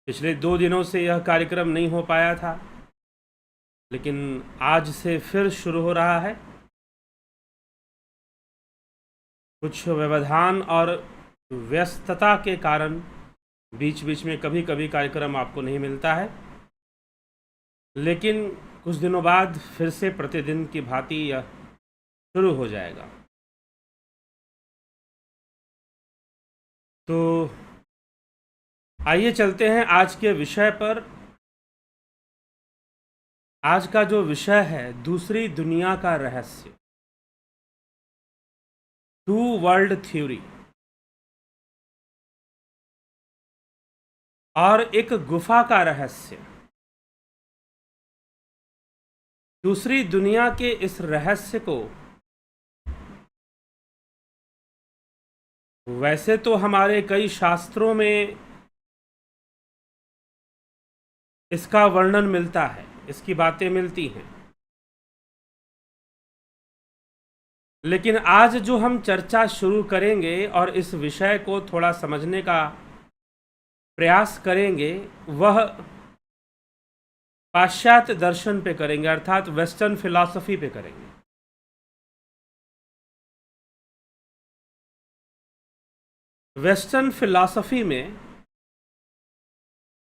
पिछले 2 दिनों से यह कार्यक्रम नहीं हो पाया था, लेकिन आज से फिर शुरू हो रहा है। कुछ व्यवधान और व्यस्तता के कारण बीच बीच में कभी कभी कार्यक्रम आपको नहीं मिलता है, लेकिन कुछ दिनों बाद फिर से प्रतिदिन की भांति यह शुरू हो जाएगा। तो आइए चलते हैं आज के विषय पर। आज का जो विषय है, दूसरी दुनिया का रहस्य, टू वर्ल्ड थ्योरी, और एक गुफा का रहस्य। दूसरी दुनिया के इस रहस्य को वैसे तो हमारे कई शास्त्रों में इसका वर्णन मिलता है, इसकी बातें मिलती हैं, लेकिन आज जो हम चर्चा शुरू करेंगे और इस विषय को थोड़ा समझने का प्रयास करेंगे, वह पाश्चात्य दर्शन पे करेंगे, अर्थात वेस्टर्न फिलॉसफी पे करेंगे। वेस्टर्न फिलॉसफी में,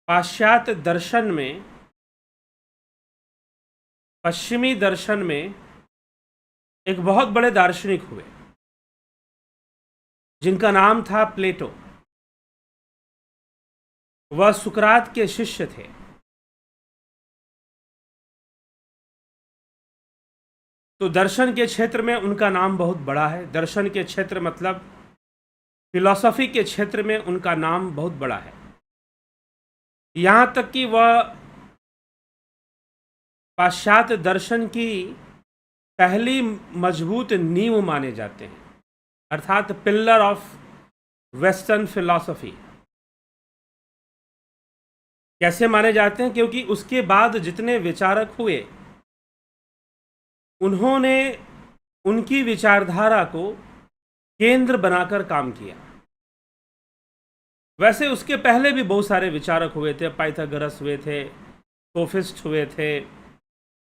पाश्चात्य दर्शन में, पश्चिमी दर्शन में एक बहुत बड़े दार्शनिक हुए जिनका नाम था प्लेटो। वह सुकरात के शिष्य थे। तो दर्शन के क्षेत्र में उनका नाम बहुत बड़ा है। दर्शन के क्षेत्र मतलब फिलॉसफी के क्षेत्र में उनका नाम बहुत बड़ा है। यहाँ तक कि वह पाश्चात्य दर्शन की पहली मजबूत नींव माने जाते हैं, अर्थात पिलर ऑफ वेस्टर्न फिलॉसफी। कैसे माने जाते हैं? क्योंकि उसके बाद जितने विचारक हुए, उन्होंने उनकी विचारधारा को केंद्र बनाकर काम किया। वैसे उसके पहले भी बहुत सारे विचारक हुए थे। पाइथागोरस हुए थे, सोफिस्ट हुए थे,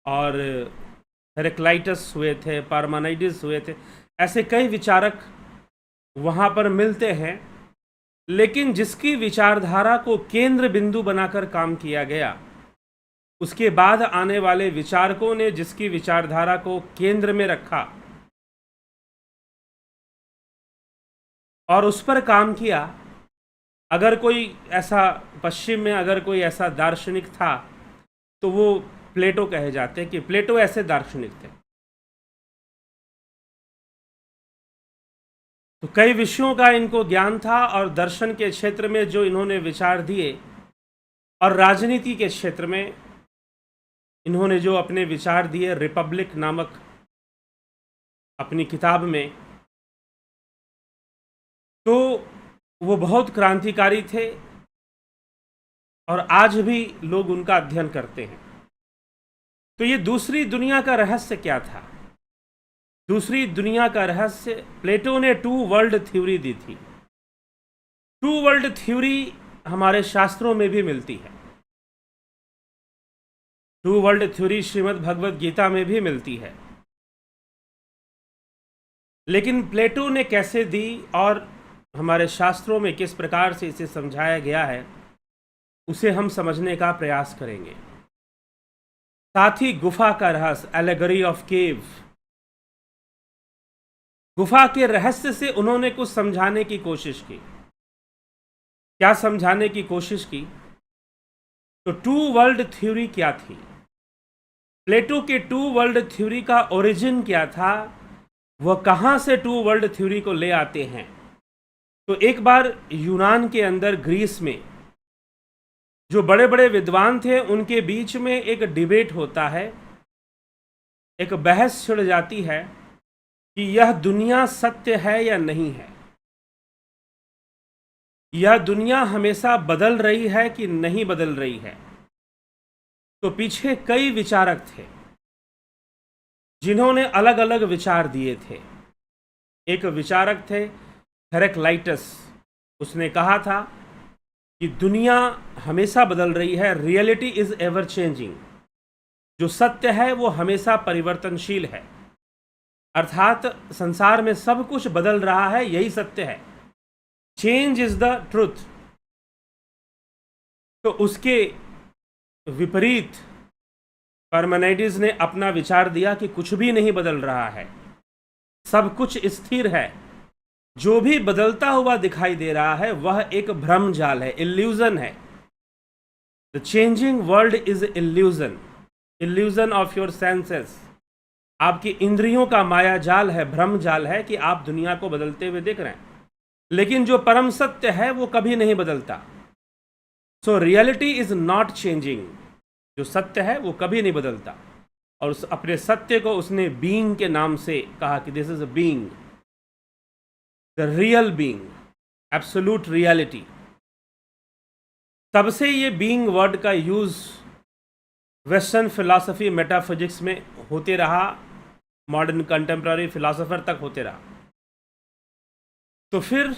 और हेरेक्लाइटस हुए थे, पार्मेनिडिस हुए थे। ऐसे कई विचारक वहाँ पर मिलते हैं, लेकिन जिसकी विचारधारा को केंद्र बिंदु बनाकर काम किया गया, उसके बाद आने वाले विचारकों ने जिसकी विचारधारा को केंद्र में रखा और उस पर काम किया, अगर कोई ऐसा पश्चिम में अगर कोई ऐसा दार्शनिक था तो वो प्लेटो कहे जाते हैं कि प्लेटो ऐसे दार्शनिक थे। तो कई विषयों का इनको ज्ञान था, और दर्शन के क्षेत्र में जो इन्होंने विचार दिए, और राजनीति के क्षेत्र में इन्होंने जो अपने विचार दिए, रिपब्लिक नामक अपनी किताब में, तो वो बहुत क्रांतिकारी थे और आज भी लोग उनका अध्ययन करते हैं। तो ये दूसरी दुनिया का रहस्य क्या था? दूसरी दुनिया का रहस्य, प्लेटो ने टू वर्ल्ड थ्योरी दी थी। टू वर्ल्ड थ्योरी हमारे शास्त्रों में भी मिलती है। Two world theory Shrimad Bhagavad Gita में भी मिलती है। लेकिन प्लेटो ने कैसे दी और हमारे शास्त्रों में किस प्रकार से इसे समझाया गया है, उसे हम समझने का प्रयास करेंगे। साथ ही गुफा का रहस्य, एलेगरी ऑफ केव, गुफा के रहस्य से उन्होंने कुछ समझाने की कोशिश की। क्या समझाने की कोशिश की? तो टू वर्ल्ड थ्योरी क्या थी? प्लेटो के टू वर्ल्ड थ्योरी का ओरिजिन क्या था? वह कहाँ से टू वर्ल्ड थ्योरी को ले आते हैं? तो एक बार यूनान के अंदर, ग्रीस में, जो बड़े बड़े विद्वान थे, उनके बीच में एक डिबेट होता है, एक बहस छिड़ जाती है कि यह दुनिया सत्य है या नहीं है, यह दुनिया हमेशा बदल रही है कि नहीं बदल रही है। तो पीछे कई विचारक थे जिन्होंने अलग अलग विचार दिए थे। एक विचारक थे हेरेक्लाइटस। उसने कहा था कि दुनिया हमेशा बदल रही है। Reality is ever changing. जो सत्य है वो हमेशा परिवर्तनशील है, अर्थात संसार में सब कुछ बदल रहा है, यही सत्य है। Change is the truth. तो उसके विपरीत पार्मेनिडेस ने अपना विचार दिया कि कुछ भी नहीं बदल रहा है, सब कुछ स्थिर है। जो भी बदलता हुआ दिखाई दे रहा है वह एक भ्रम जाल है, इल्यूजन है। The changing world is illusion, illusion of your senses. आपकी इंद्रियों का माया जाल है, भ्रम जाल है कि आप दुनिया को बदलते हुए देख रहे हैं, लेकिन जो परम सत्य है वो कभी नहीं बदलता। So reality is not changing. जो सत्य है वो कभी नहीं बदलता। और उस अपने सत्य को उसने बीइंग के नाम से कहा कि this is a being, the real being, absolute reality. तब से ये बीइंग वर्ड का यूज वेस्टर्न फिलॉसफी मेटाफिजिक्स में होते रहा, मॉडर्न कंटेम्प्ररी फिलॉसफर तक होते रहा। तो फिर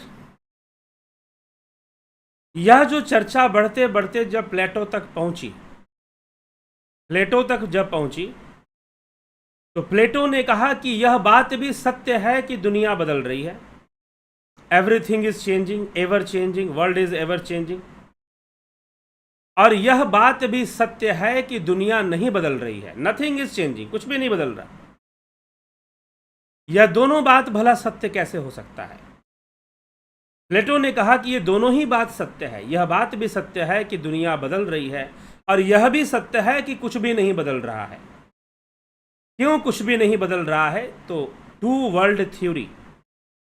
यह जो चर्चा बढ़ते बढ़ते जब प्लेटो तक पहुंची, तो प्लेटो ने कहा कि यह बात भी सत्य है कि दुनिया बदल रही है। Everything is changing, ever changing, world is ever changing. और यह बात भी सत्य है कि दुनिया नहीं बदल रही है, नथिंग इज चेंजिंग, कुछ भी नहीं बदल रहा। यह दोनों बात भला सत्य कैसे हो सकता है? प्लेटो ने कहा कि ये दोनों ही बात सत्य है। यह बात भी सत्य है कि दुनिया बदल रही है, और यह भी सत्य है कि कुछ भी नहीं बदल रहा है। क्यों कुछ भी नहीं बदल रहा है? तो टू वर्ल्ड थ्योरी,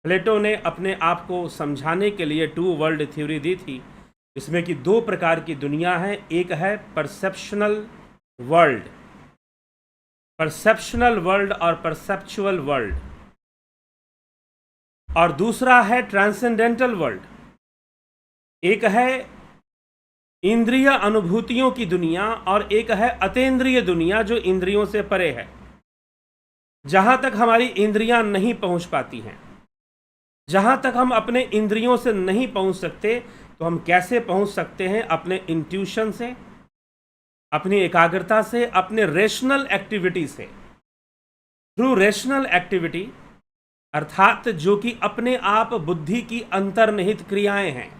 प्लेटो ने अपने आप को समझाने के लिए टू वर्ल्ड थ्योरी दी थी, इसमें कि दो प्रकार की दुनिया है। एक है परसेप्शनल वर्ल्ड, और परसेप्चुअल वर्ल्ड, और दूसरा है ट्रांसेंडेंटल वर्ल्ड। एक है इंद्रिय अनुभूतियों की दुनिया, और एक है अतीन्द्रिय दुनिया जो इंद्रियों से परे है, जहां तक हमारी इंद्रियां नहीं पहुंच पाती हैं। जहां तक हम अपने इंद्रियों से नहीं पहुंच सकते, तो हम कैसे पहुंच सकते हैं? अपने इंट्यूशन से, अपनी एकाग्रता से, अपने रेशनल एक्टिविटी से। थ्रू रेशनल एक्टिविटी, अर्थात जो कि अपने आप बुद्धि की अंतर्निहित क्रियाएं हैं।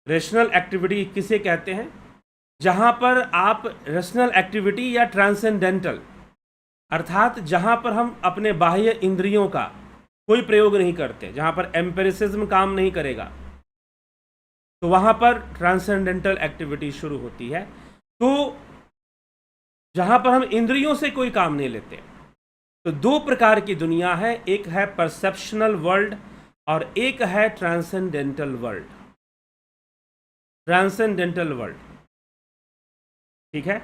रेशनल एक्टिविटी किसे कहते हैं? जहां पर आप रेशनल एक्टिविटी या ट्रांसेंडेंटल, अर्थात जहां पर हम अपने बाह्य इंद्रियों का कोई प्रयोग नहीं करते, जहां पर एम्पिरिसिज्म काम नहीं करेगा, तो वहां पर ट्रांसेंडेंटल एक्टिविटी शुरू होती है। तो जहां पर हम इंद्रियों से कोई काम नहीं लेते। तो दो प्रकार की दुनिया है, एक है परसेप्शनल वर्ल्ड और एक है ट्रांसेंडेंटल वर्ल्ड। ठीक है।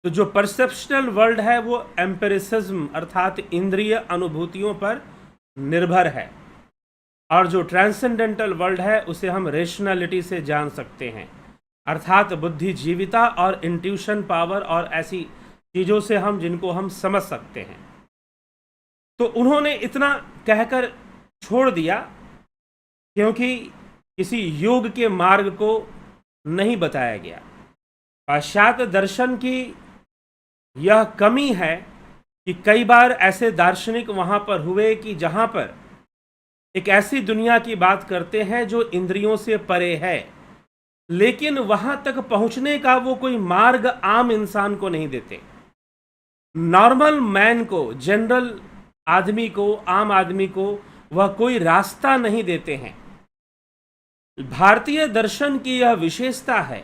तो जो परसेप्शनल वर्ल्ड है वो एम्पिरिसिज्म अर्थात इंद्रिय अनुभूतियों पर निर्भर है, और जो ट्रांसेंडेंटल वर्ल्ड है उसे हम रेशनलिटी से जान सकते हैं, अर्थात बुद्धिजीविता और इंट्यूशन पावर और ऐसी चीज़ों से हम जिनको हम समझ सकते हैं। तो उन्होंने इतना कहकर छोड़ दिया क्योंकि किसी योग के मार्ग को नहीं बताया गया। पाश्चात्य दर्शन की यह कमी है कि कई बार ऐसे दार्शनिक वहाँ पर हुए कि जहाँ पर एक ऐसी दुनिया की बात करते हैं जो इंद्रियों से परे है, लेकिन वहाँ तक पहुँचने का वो कोई मार्ग आम इंसान को नहीं देते। नॉर्मल मैन को, जनरल आदमी को, आम आदमी को वह कोई रास्ता नहीं देते हैं। भारतीय दर्शन की यह विशेषता है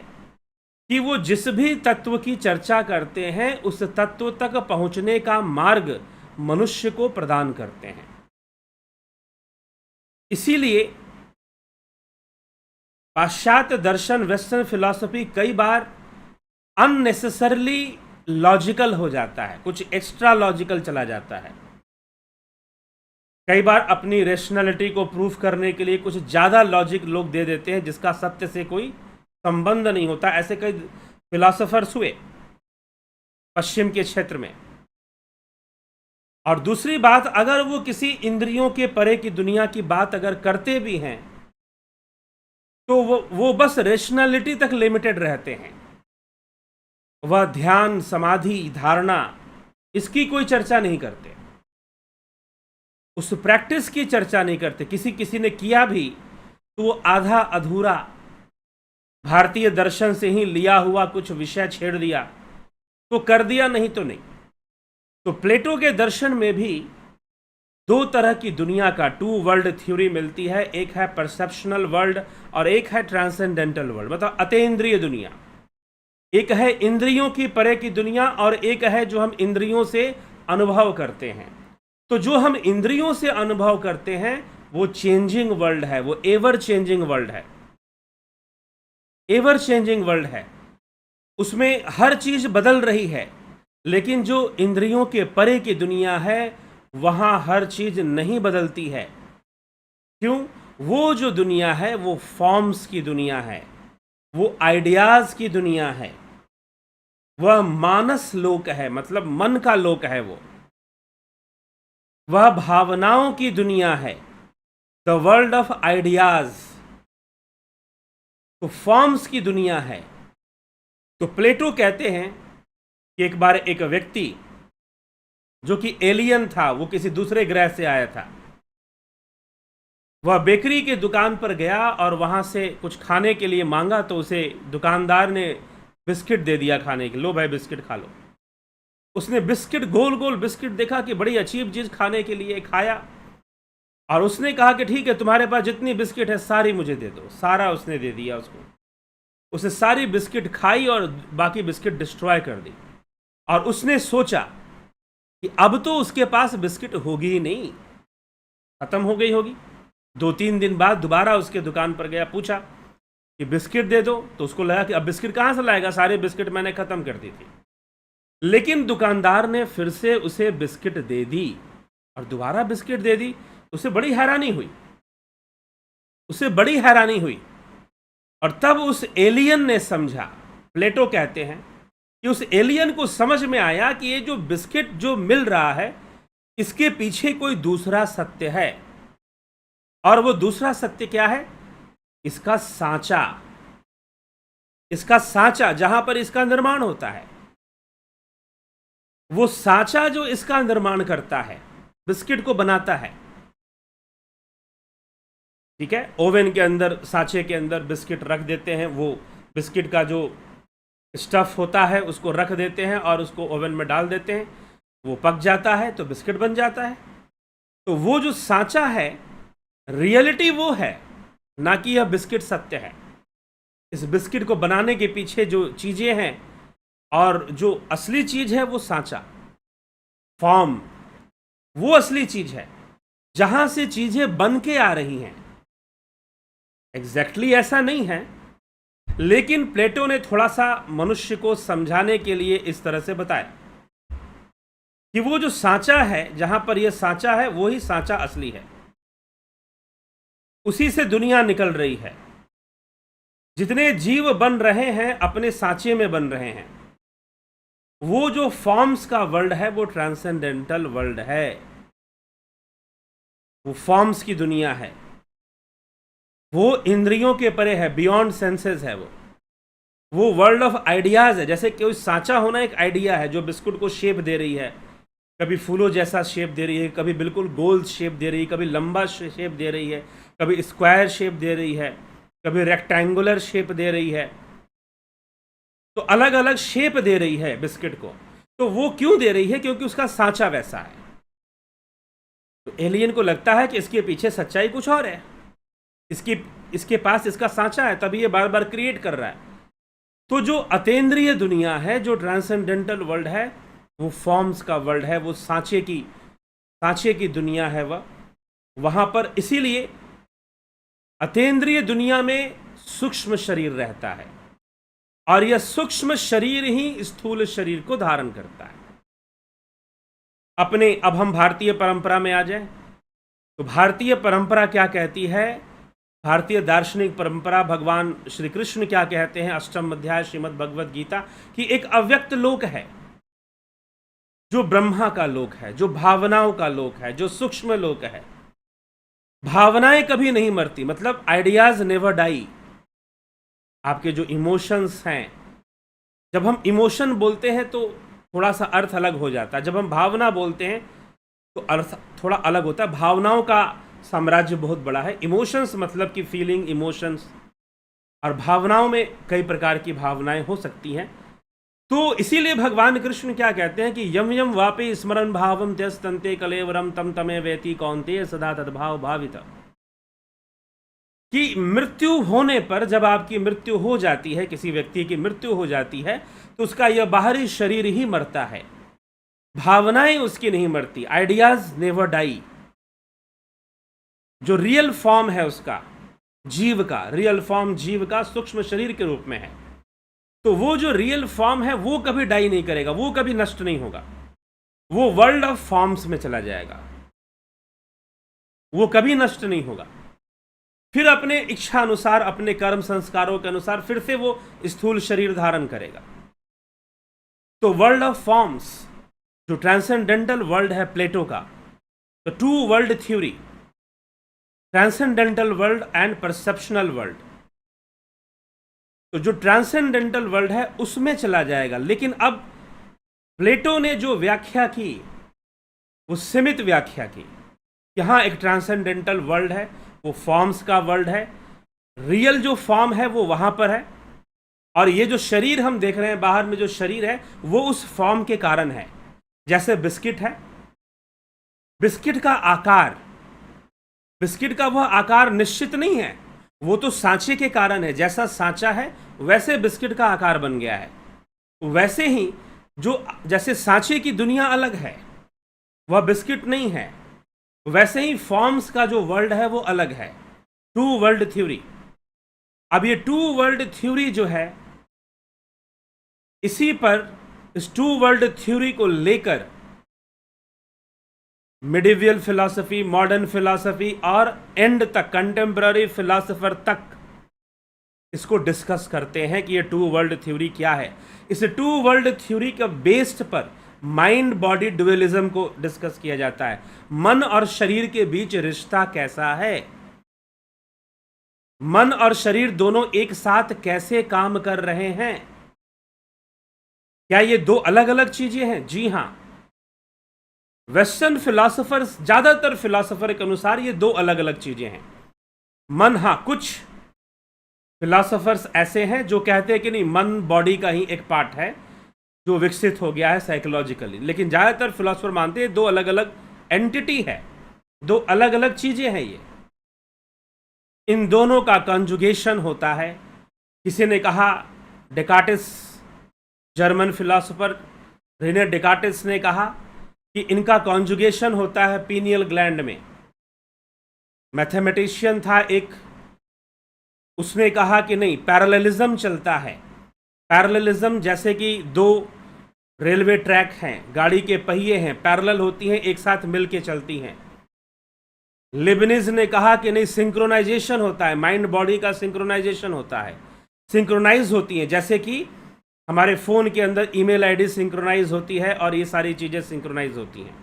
कि वो जिस भी तत्व की चर्चा करते हैं उस तत्व तक पहुंचने का मार्ग मनुष्य को प्रदान करते हैं। इसीलिए पाश्चात्य दर्शन, वेस्टर्न फिलॉसफी कई बार अननेसेसरली लॉजिकल हो जाता है, कुछ एक्स्ट्रा लॉजिकल चला जाता है। कई बार अपनी रेशनलिटी को प्रूफ करने के लिए कुछ ज़्यादा लॉजिक लोग दे देते हैं जिसका सत्य से कोई संबंध नहीं होता। ऐसे कई फिलॉसफर्स हुए पश्चिम के क्षेत्र में। और दूसरी बात, अगर वो किसी इंद्रियों के परे की दुनिया की बात अगर करते भी हैं तो वो बस रेशनैलिटी तक लिमिटेड रहते हैं। वह ध्यान, समाधि, धारणा, इसकी कोई चर्चा नहीं करते, उस प्रैक्टिस की चर्चा नहीं करते। किसी ने किया भी तो वो आधा अधूरा भारतीय दर्शन से ही लिया हुआ कुछ विषय छेड़ दिया तो कर दिया, नहीं तो नहीं। तो प्लेटो के दर्शन में भी दो तरह की दुनिया का टू वर्ल्ड थ्योरी मिलती है। एक है परसेप्शनल वर्ल्ड और एक है ट्रांसेंडेंटल वर्ल्ड, मतलब अतीन्द्रिय दुनिया। एक है इंद्रियों की परे की दुनिया और एक है जो हम इंद्रियों से अनुभव करते हैं। तो जो हम इंद्रियों से अनुभव करते हैं वो चेंजिंग वर्ल्ड है, वो एवर चेंजिंग वर्ल्ड है, एवर चेंजिंग वर्ल्ड है। उसमें हर चीज बदल रही है। लेकिन जो इंद्रियों के परे की दुनिया है वहां हर चीज नहीं बदलती है। क्यों? वो जो दुनिया है वो फॉर्म्स की दुनिया है, वो आइडियाज की दुनिया है, वह मानस लोक है, मतलब मन का लोक है। वह भावनाओं की दुनिया है, द वर्ल्ड ऑफ आइडियाज। तो फॉर्म्स की दुनिया है। तो प्लेटो कहते हैं कि एक बार एक व्यक्ति जो कि एलियन था, वो किसी दूसरे ग्रह से आया था, वह बेकरी की दुकान पर गया और वहां से कुछ खाने के लिए मांगा तो उसे दुकानदार ने बिस्किट दे दिया खाने के। लो भाई बिस्किट खा लो। उसने बिस्किट, गोल गोल बिस्किट देखा कि बड़ी अजीब चीज खाने के लिए, खाया और उसने कहा कि ठीक है, तुम्हारे पास जितनी बिस्किट है सारी मुझे दे दो। सारा उसने दे दिया उसको। उसे सारी बिस्किट खाई और बाकी बिस्किट डिस्ट्रॉय कर दी। और उसने सोचा कि अब तो उसके पास बिस्किट होगी ही नहीं, खत्म हो गई होगी। 2-3 दिन बाद दोबारा उसके दुकान पर गया, पूछा कि बिस्किट दे दो। तो उसको लगा कि अब बिस्किट कहां से लाएगा, सारे बिस्किट मैंने खत्म कर दी थी। लेकिन दुकानदार ने फिर से उसे बिस्किट दे दी और दोबारा बिस्किट दे दी। उसे बड़ी हैरानी हुई, उसे बड़ी हैरानी हुई। और तब उस एलियन ने समझा, प्लेटो कहते हैं कि उस एलियन को समझ में आया कि ये जो बिस्किट जो मिल रहा है इसके पीछे कोई दूसरा सत्य है। और वो दूसरा सत्य क्या है? इसका सांचा, इसका सांचा जहां पर इसका निर्माण होता है, वो सांचा जो इसका निर्माण करता है, बिस्किट को बनाता है। ठीक है, ओवन के अंदर, सांचे के अंदर बिस्किट रख देते हैं, वो बिस्किट का जो स्टफ होता है उसको रख देते हैं और उसको ओवन में डाल देते हैं, वो पक जाता है तो बिस्किट बन जाता है। तो वो जो सांचा है, रियलिटी वो है, ना कि यह बिस्किट सत्य है। इस बिस्किट को बनाने के पीछे जो चीजें हैं और जो असली चीज है वो सांचा, फॉर्म, वो असली चीज है जहां से चीजें बन के आ रही हैं। एग्जैक्टली ऐसा नहीं है, लेकिन प्लेटो ने थोड़ा सा मनुष्य को समझाने के लिए इस तरह से बताया कि वो जो सांचा है, जहां पर यह सांचा है, वो ही सांचा असली है। उसी से दुनिया निकल रही है। जितने जीव बन रहे हैं अपने सांचे में बन रहे हैं। वो जो फॉर्म्स का वर्ल्ड है वो ट्रांसेंडेंटल वर्ल्ड है, वो फॉर्म्स की दुनिया है, वो इंद्रियों के परे है, बियॉन्ड सेंसेस है। वो वर्ल्ड ऑफ आइडियाज है। जैसे कि सांचा होना एक आइडिया है जो बिस्कुट को शेप दे रही है, कभी फूलों जैसा शेप दे रही है, कभी बिल्कुल गोल शेप दे रही है, कभी लंबा शेप दे रही है, कभी स्क्वायर शेप दे रही है, कभी रेक्टेंगुलर शेप दे रही है। तो अलग अलग शेप दे रही है बिस्किट को। तो वो क्यों दे रही है? क्योंकि उसका सांचा वैसा है। तो एलियन को लगता है कि इसके पीछे सच्चाई कुछ और है, इसके पास इसका सांचा है, तभी ये बार बार क्रिएट कर रहा है। तो जो अतीन्द्रिय दुनिया है, जो ट्रांसेंडेंटल वर्ल्ड है, वो फॉर्म्स का वर्ल्ड है, वो सांचे की दुनिया है। वहां पर इसीलिए अतीन्द्रिय दुनिया में सूक्ष्म शरीर रहता है और यह सूक्ष्म शरीर ही स्थूल शरीर को धारण करता है। अब हम भारतीय परंपरा में आ जाए तो भारतीय परंपरा क्या कहती है? भारतीय दार्शनिक परंपरा, भगवान श्री कृष्ण क्या कहते हैं अष्टम अध्याय श्रीमद् भगवद गीता, कि एक अव्यक्त लोक है जो ब्रह्मा का लोक है, जो भावनाओं का लोक है, जो सूक्ष्म लोक है। भावनाएं कभी नहीं मरती, मतलब आइडियाज नेवर डाई। आपके जो इमोशंस हैं, जब हम इमोशन बोलते हैं तो थोड़ा सा अर्थ अलग हो जाता है, जब हम भावना बोलते हैं तो अर्थ थोड़ा अलग होता है। भावनाओं का साम्राज्य बहुत बड़ा है। इमोशंस मतलब कि फीलिंग, इमोशंस, और भावनाओं में कई प्रकार की भावनाएं हो सकती हैं। तो इसीलिए भगवान कृष्ण क्या कहते हैं कि यम यम वापे स्मरण भावम त्यस्तंते कलेवरम तम तमे वेति कौन्तेय सदा तद्भाव भावित, कि मृत्यु होने पर, जब आपकी मृत्यु हो जाती है, किसी व्यक्ति की मृत्यु हो जाती है, तो उसका यह बाहरी शरीर ही मरता है, भावनाएं उसकी नहीं मरती। Ideas never die. जो रियल फॉर्म है उसका, जीव का रियल फॉर्म, जीव का सूक्ष्म शरीर के रूप में है, तो वो जो रियल फॉर्म है वो कभी डाई नहीं करेगा, वो कभी नष्ट नहीं होगा, वो वर्ल्ड ऑफ फॉर्म्स में चला जाएगा, वो कभी नष्ट नहीं होगा। फिर अपने इच्छा अनुसार, अपने कर्म संस्कारों के अनुसार फिर से वो स्थूल शरीर धारण करेगा। तो वर्ल्ड ऑफ फॉर्म्स, जो ट्रांसेंडेंटल वर्ल्ड है प्लेटो का, तो two world theory, transcendental world and perceptual world, तो जो ट्रांसेंडेंटल वर्ल्ड है उसमें चला जाएगा। लेकिन अब प्लेटो ने जो व्याख्या की वो सीमित व्याख्या की। यहां एक ट्रांसेंडेंटल वर्ल्ड है, वो फॉर्म्स का वर्ल्ड है, रियल जो फॉर्म है वो वहां पर है, और ये जो शरीर हम देख रहे हैं बाहर में, जो शरीर है वो उस फॉर्म के कारण है। जैसे बिस्किट है, बिस्किट का आकार, बिस्किट का वह आकार निश्चित नहीं है, वो तो सांचे के कारण है। जैसा सांचा है वैसे बिस्किट का आकार बन गया है। वैसे ही जो, जैसे सांचे की दुनिया अलग है, वह बिस्किट नहीं है, वैसे ही फॉर्म्स का जो वर्ल्ड है वो अलग है। Two world theory. अब ये टू वर्ल्ड थ्योरी जो है, इसी पर, इस टू वर्ल्ड थ्योरी को लेकर मिडिवियल फिलॉसफी, मॉडर्न फिलॉसफी और एंड तक कंटेम्पररी फिलॉसफर तक इसको डिस्कस करते हैं कि ये टू वर्ल्ड थ्योरी क्या है। इस टू वर्ल्ड थ्योरी का बेस्ड पर माइंड बॉडी डुअलिज्म को डिस्कस किया जाता है। मन और शरीर के बीच रिश्ता कैसा है, मन और शरीर दोनों एक साथ कैसे काम कर रहे हैं, क्या ये दो अलग अलग चीजें हैं? जी हां, वेस्टर्न फिलॉसफर्स, ज्यादातर फिलॉसफर के अनुसार ये दो अलग अलग चीजें हैं। मन, हां, कुछ फिलॉसफर्स ऐसे हैं जो कहते हैं कि नहीं, मन बॉडी का ही एक पार्ट है जो विकसित हो गया है साइकोलॉजिकली, लेकिन ज्यादातर फिलॉसफर मानते हैं दो अलग अलग एंटिटी है, दो अलग अलग चीजें हैं ये। इन दोनों का कॉन्जुगेशन होता है। किसी ने कहा, डेकार्टिस, जर्मन फिलॉसफर रेने डेकार्टिस ने कहा कि इनका कॉन्जुगेशन होता है पीनियल ग्लैंड में। मैथमेटिशियन था एक, उसने कहा कि नहीं, पैरेललिज्म चलता है। पैरेललिज्म जैसे कि दो रेलवे ट्रैक हैं, गाड़ी के पहिए हैं, पैरेलल होती हैं, एक साथ मिलके चलती हैं। लिबनिज ने कहा कि नहीं, सिंक्रोनाइजेशन होता है, माइंड बॉडी का सिंक्रोनाइजेशन होता है, सिंक्रोनाइज होती हैं, जैसे कि हमारे फोन के अंदर ईमेल आईडी सिंक्रोनाइज होती है और ये सारी चीजें सिंक्रोनाइज होती हैं।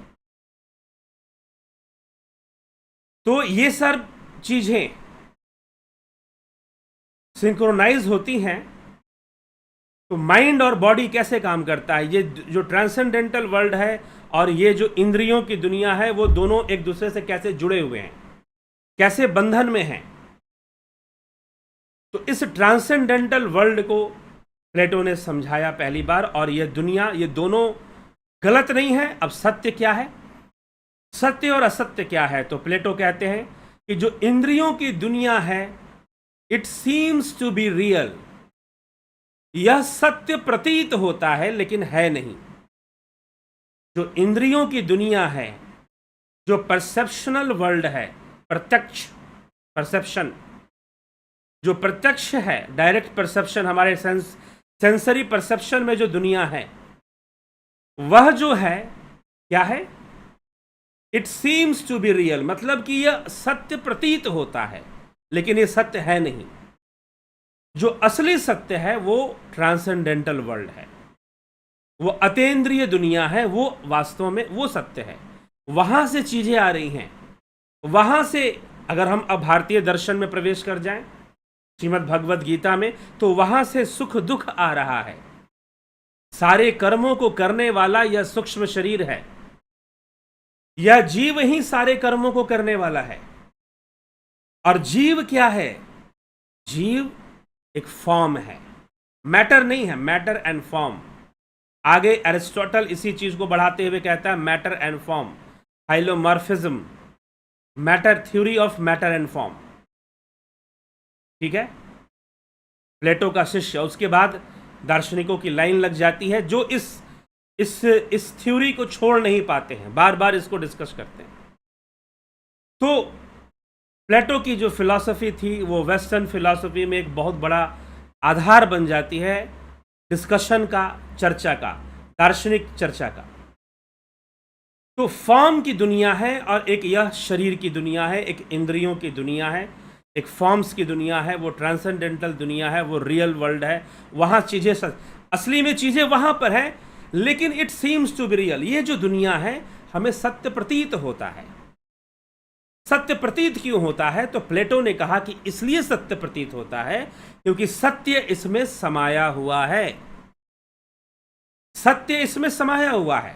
तो ये सब चीजें सिंक्रोनाइज होती हैं। तो माइंड और बॉडी कैसे काम करता है, ये जो ट्रांसेंडेंटल वर्ल्ड है और ये जो इंद्रियों की दुनिया है, वो दोनों एक दूसरे से कैसे जुड़े हुए हैं, कैसे बंधन में हैं। तो इस ट्रांसेंडेंटल वर्ल्ड को प्लेटो ने समझाया पहली बार, और ये दुनिया, ये दोनों गलत नहीं है। अब सत्य क्या है, सत्य और असत्य क्या है? तो प्लेटो कहते हैं कि जो इंद्रियों की दुनिया है, it seems to be real, यह सत्य प्रतीत होता है लेकिन है नहीं। जो इंद्रियों की दुनिया है, जो परसेप्शनल वर्ल्ड है, प्रत्यक्ष परसेप्शन, जो प्रत्यक्ष है, डायरेक्ट परसेप्शन, हमारे सेंसरी परसेप्शन में जो दुनिया है, वह जो है क्या है? It seems to be real, मतलब कि यह सत्य प्रतीत होता है लेकिन यह सत्य है नहीं। जो असली सत्य है वो ट्रांसेंडेंटल वर्ल्ड है, वो अतीन्द्रिय दुनिया है, वो वास्तव में वो सत्य है। वहां से चीजें आ रही हैं, वहां से। अगर हम अब भारतीय दर्शन में प्रवेश कर जाएं, श्रीमद् भगवद गीता में, तो वहां से सुख दुख आ रहा है। सारे कर्मों को करने वाला यह सूक्ष्म शरीर है, यह जीव ही सारे कर्मों को करने वाला है। और जीव क्या है? जीव एक फॉर्म है, मैटर नहीं है, मैटर एंड फॉर्म। आगे एरिस्टोटल इसी चीज को बढ़ाते हुए कहता है matter and form, hylomorphism, matter, theory of matter and form. ठीक है, प्लेटो का शिष्य। उसके बाद दार्शनिकों की लाइन लग जाती है जो इस थ्योरी को छोड़ नहीं पाते हैं, बार बार इसको डिस्कस करते हैं। तो प्लेटो की जो फिलॉसफी थी वो वेस्टर्न फिलॉसफी में एक बहुत बड़ा आधार बन जाती है डिस्कशन का, चर्चा का, दार्शनिक चर्चा का। तो फॉर्म की दुनिया है और एक यह शरीर की दुनिया है, एक इंद्रियों की दुनिया है, एक फॉर्म्स की दुनिया है, वो ट्रांसेंडेंटल दुनिया है, वो रियल वर्ल्ड है। वहाँ चीज़ें असली में चीज़ें वहाँ पर है, लेकिन it seems to be real. ये जो दुनिया है हमें सत्य प्रतीत होता है। सत्य प्रतीत क्यों होता है? तो प्लेटो ने कहा कि इसलिए सत्य प्रतीत होता है क्योंकि सत्य इसमें समाया हुआ है। सत्य इसमें समाया हुआ है,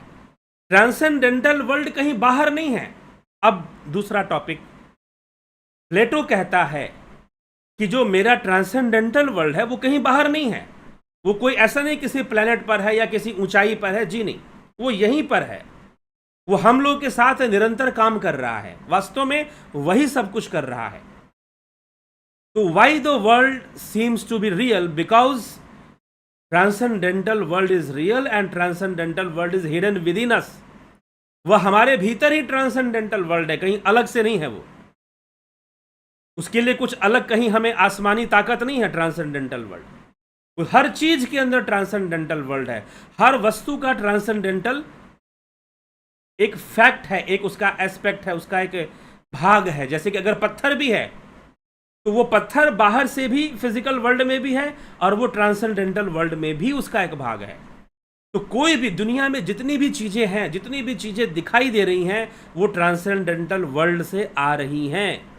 ट्रांसेंडेंटल वर्ल्ड कहीं बाहर नहीं है। अब दूसरा टॉपिक, प्लेटो कहता है कि जो मेरा ट्रांसेंडेंटल वर्ल्ड है वो कहीं बाहर नहीं है, वो कोई ऐसा नहीं किसी प्लेनेट पर है या किसी ऊंचाई पर है, जी नहीं, वो यहीं पर है, वो हम लोग के साथ निरंतर काम कर रहा है, वास्तव में वही सब कुछ कर रहा है। तो why the world seems to be real? Because transcendental world is real and transcendental world is hidden within us. वह हमारे भीतर ही ट्रांसेंडेंटल वर्ल्ड है, कहीं अलग से नहीं है वो। उसके लिए कुछ अलग कहीं हमें आसमानी ताकत नहीं है। ट्रांसेंडेंटल वर्ल्ड, हर चीज के अंदर ट्रांसेंडेंटल वर्ल्ड है, हर वस्तु का ट्रांसेंडेंटल एक फैक्ट है, एक उसका एस्पेक्ट है, उसका एक भाग है। जैसे कि अगर पत्थर भी है तो वो पत्थर बाहर से भी फिजिकल वर्ल्ड में भी है और वो ट्रांसेंडेंटल वर्ल्ड में भी उसका एक भाग है। तो कोई भी दुनिया में जितनी भी चीजें हैं, जितनी भी चीजें दिखाई दे रही हैं, वो ट्रांसेंडेंटल वर्ल्ड से आ रही हैं,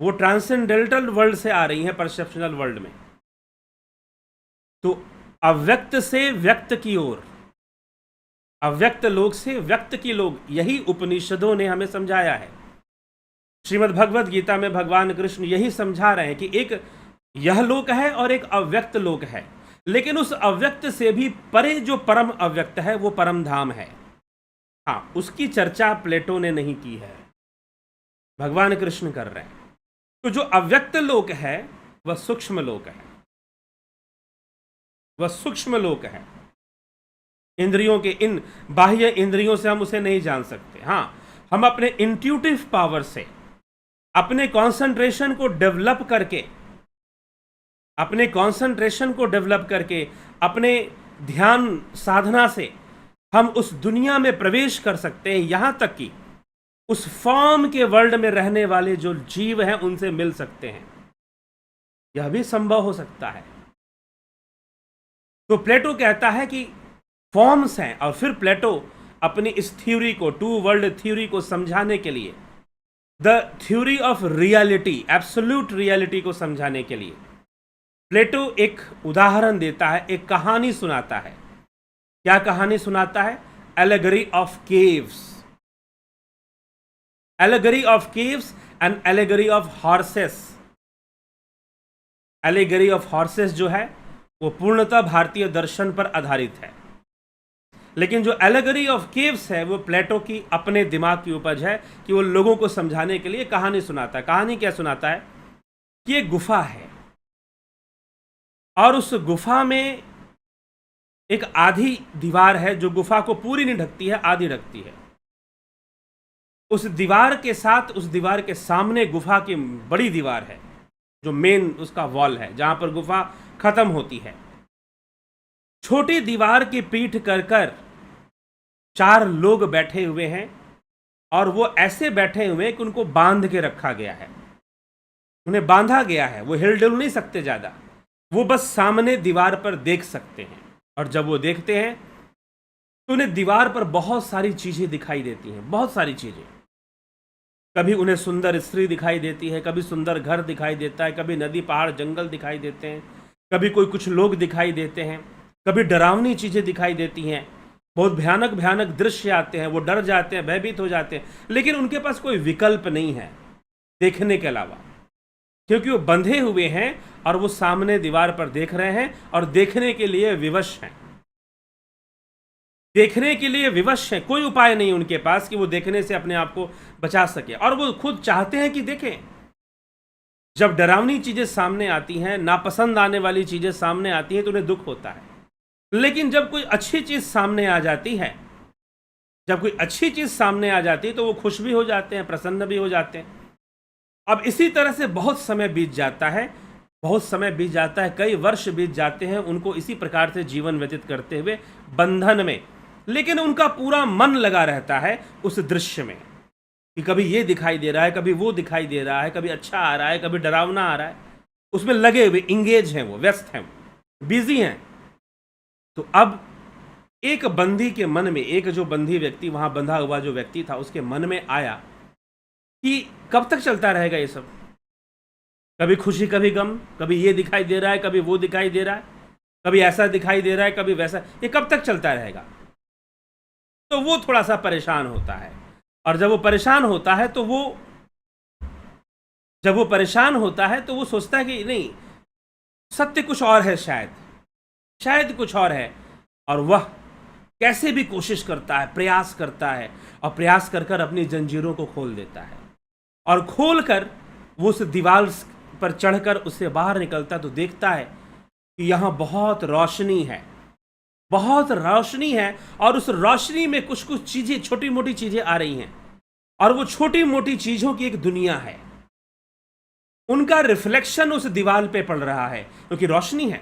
वो ट्रांसेंडेंटल वर्ल्ड से आ रही हैं, परसेप्शनल वर्ल्ड में। तो अव्यक्त से व्यक्त की ओर, अव्यक्त लोक से व्यक्त की लोक, यही उपनिषदों ने हमें समझाया है। श्रीमद् भगवद गीता में भगवान कृष्ण यही समझा रहे हैं कि एक यह लोक है और एक अव्यक्त लोक है, लेकिन उस अव्यक्त से भी परे जो परम अव्यक्त है वो परम धाम है। हाँ, उसकी चर्चा प्लेटो ने नहीं की है, भगवान कृष्ण कर रहे हैं। तो जो अव्यक्त लोक है वह सूक्ष्म लोक है, वह सूक्ष्म लोक है। इंद्रियों के, इन बाह्य इंद्रियों से हम उसे नहीं जान सकते। हाँ, हम अपने इंट्यूटिव पावर से, अपने कंसंट्रेशन को डेवलप करके, अपने कंसंट्रेशन को डेवलप करके, अपने ध्यान साधना से हम उस दुनिया में प्रवेश कर सकते हैं, यहां तक कि उस फॉर्म के वर्ल्ड में रहने वाले जो जीव हैं उनसे मिल सकते हैं। यह भी संभव हो सकता है। तो प्लेटो कहता है कि फॉर्म्स हैं, और फिर प्लेटो अपनी इस थ्योरी को, टू वर्ल्ड थ्योरी को समझाने के लिए, the theory of reality, absolute reality को समझाने के लिए प्लेटो एक उदाहरण देता है, एक कहानी सुनाता है। क्या कहानी सुनाता है? Allegory of caves, allegory of caves and allegory of horses. Allegory of horses जो है वो पूर्णतः भारतीय दर्शन पर आधारित है, लेकिन जो एलेगरी ऑफ केव्स है वो प्लेटो की अपने दिमाग की उपज है कि वो लोगों को समझाने के लिए कहानी सुनाता है। कहानी क्या सुनाता है कि एक गुफा है और उस गुफा में एक आधी दीवार है जो गुफा को पूरी नहीं ढकती है, आधी ढकती है। उस दीवार के साथ, उस दीवार के सामने गुफा की बड़ी दीवार है जो मेन उसका वॉल है, जहां पर गुफा खत्म होती है। छोटी दीवार की पीठ कर कर 4 लोग बैठे हुए हैं, और वो ऐसे बैठे हुए हैं कि उनको बांध के रखा गया है, उन्हें बांधा गया है, वो हिल डुल नहीं सकते ज़्यादा, वो बस सामने दीवार पर देख सकते हैं। और जब वो देखते हैं तो उन्हें दीवार पर बहुत सारी चीज़ें दिखाई देती हैं, बहुत सारी चीज़ें। कभी उन्हें सुंदर स्त्री दिखाई देती है, कभी सुंदर घर दिखाई देता है, कभी नदी पहाड़ जंगल दिखाई देते हैं, कभी कोई कुछ लोग दिखाई देते हैं, कभी डरावनी चीज़ें दिखाई देती हैं, बहुत भयानक भयानक दृश्य आते हैं, वो डर जाते हैं, भयभीत हो जाते हैं, लेकिन उनके पास कोई विकल्प नहीं है देखने के अलावा, क्योंकि वो बंधे हुए हैं और वो सामने दीवार पर देख रहे हैं और देखने के लिए विवश हैं, देखने के लिए विवश हैं। कोई उपाय नहीं उनके पास कि वो देखने से अपने आप को बचा सके, और वो खुद चाहते हैं कि देखें। जब डरावनी चीजें सामने आती हैं, नापसंद आने वाली चीजें सामने आती हैं, तो उन्हें दुख होता है, लेकिन जब कोई अच्छी चीज सामने आ जाती है, जब कोई अच्छी चीज सामने आ जाती है, तो वो खुश भी हो जाते हैं, प्रसन्न भी हो जाते हैं। अब इसी तरह से बहुत समय बीत जाता है, बहुत समय बीत जाता है, कई वर्ष बीत जाते हैं उनको इसी प्रकार से जीवन व्यतीत करते हुए बंधन में, लेकिन उनका पूरा मन लगा रहता है उस दृश्य में कि कभी ये दिखाई दे रहा है, कभी वो दिखाई दे रहा है, कभी अच्छा आ रहा है, कभी डरावना आ रहा है, उसमें लगे हुए, इंगेज हैं, वो व्यस्त हैं, बिजी हैं। तो अब एक बंदी के मन में, एक जो बंदी व्यक्ति, वहां बंधा हुआ जो व्यक्ति था, उसके मन में आया कि कब तक चलता रहेगा ये सब, कभी खुशी कभी गम, कभी ये दिखाई दे रहा है, कभी वो दिखाई दे रहा है, कभी ऐसा दिखाई दे रहा है, कभी वैसा, ये कब तक चलता रहेगा। तो वो थोड़ा सा परेशान होता है, और जब वो परेशान होता है तो वो सोचता है कि नहीं, सत्य कुछ और है, शायद कुछ और है, और वह कैसे भी कोशिश करता है, प्रयास करता है, और प्रयास कर कर अपनी जंजीरों को खोल देता है, और खोल कर वो उस दीवार पर चढ़कर उससे बाहर निकलता तो देखता है कि यहाँ बहुत रोशनी है, बहुत रोशनी है, और उस रोशनी में कुछ कुछ चीजें, छोटी मोटी चीजें आ रही हैं, और वो छोटी मोटी चीजों की एक दुनिया है, उनका रिफ्लेक्शन उस दीवार पे पड़ रहा है, क्योंकि रोशनी है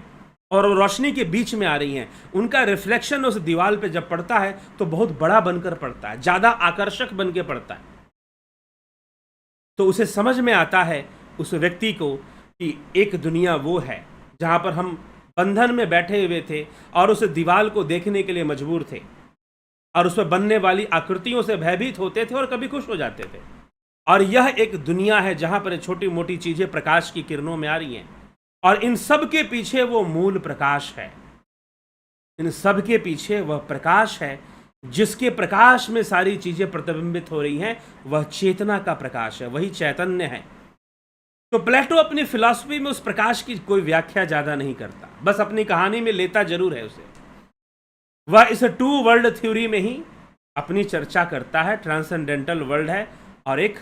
और वो रोशनी के बीच में आ रही हैं, उनका रिफ्लेक्शन उस दीवार पे जब पड़ता है तो बहुत बड़ा बनकर पड़ता है, ज्यादा आकर्षक बन के पड़ता है। तो उसे समझ में आता है, उस व्यक्ति को, कि एक दुनिया वो है जहां पर हम बंधन में बैठे हुए थे और उस दीवार को देखने के लिए मजबूर थे, और उसमें बनने वाली आकृतियों से भयभीत होते थे और कभी खुश हो जाते थे। और यह एक दुनिया है जहां पर छोटी मोटी चीजें प्रकाश की किरणों में आ रही हैं, और इन सब के पीछे वो मूल प्रकाश है, इन सब के पीछे वह प्रकाश है, जिसके प्रकाश में सारी चीजें प्रतिबिंबित हो रही हैं, वह चेतना का प्रकाश है, वही चैतन्य है। तो प्लेटो अपनी फिलॉसफी में उस प्रकाश की कोई व्याख्या ज्यादा नहीं करता, बस अपनी कहानी में लेता जरूर है उसे। वह इस टू वर्ल्ड थ्योरी में ही अपनी चर्चा करता है। ट्रांसेंडेंटल वर्ल्ड है और एक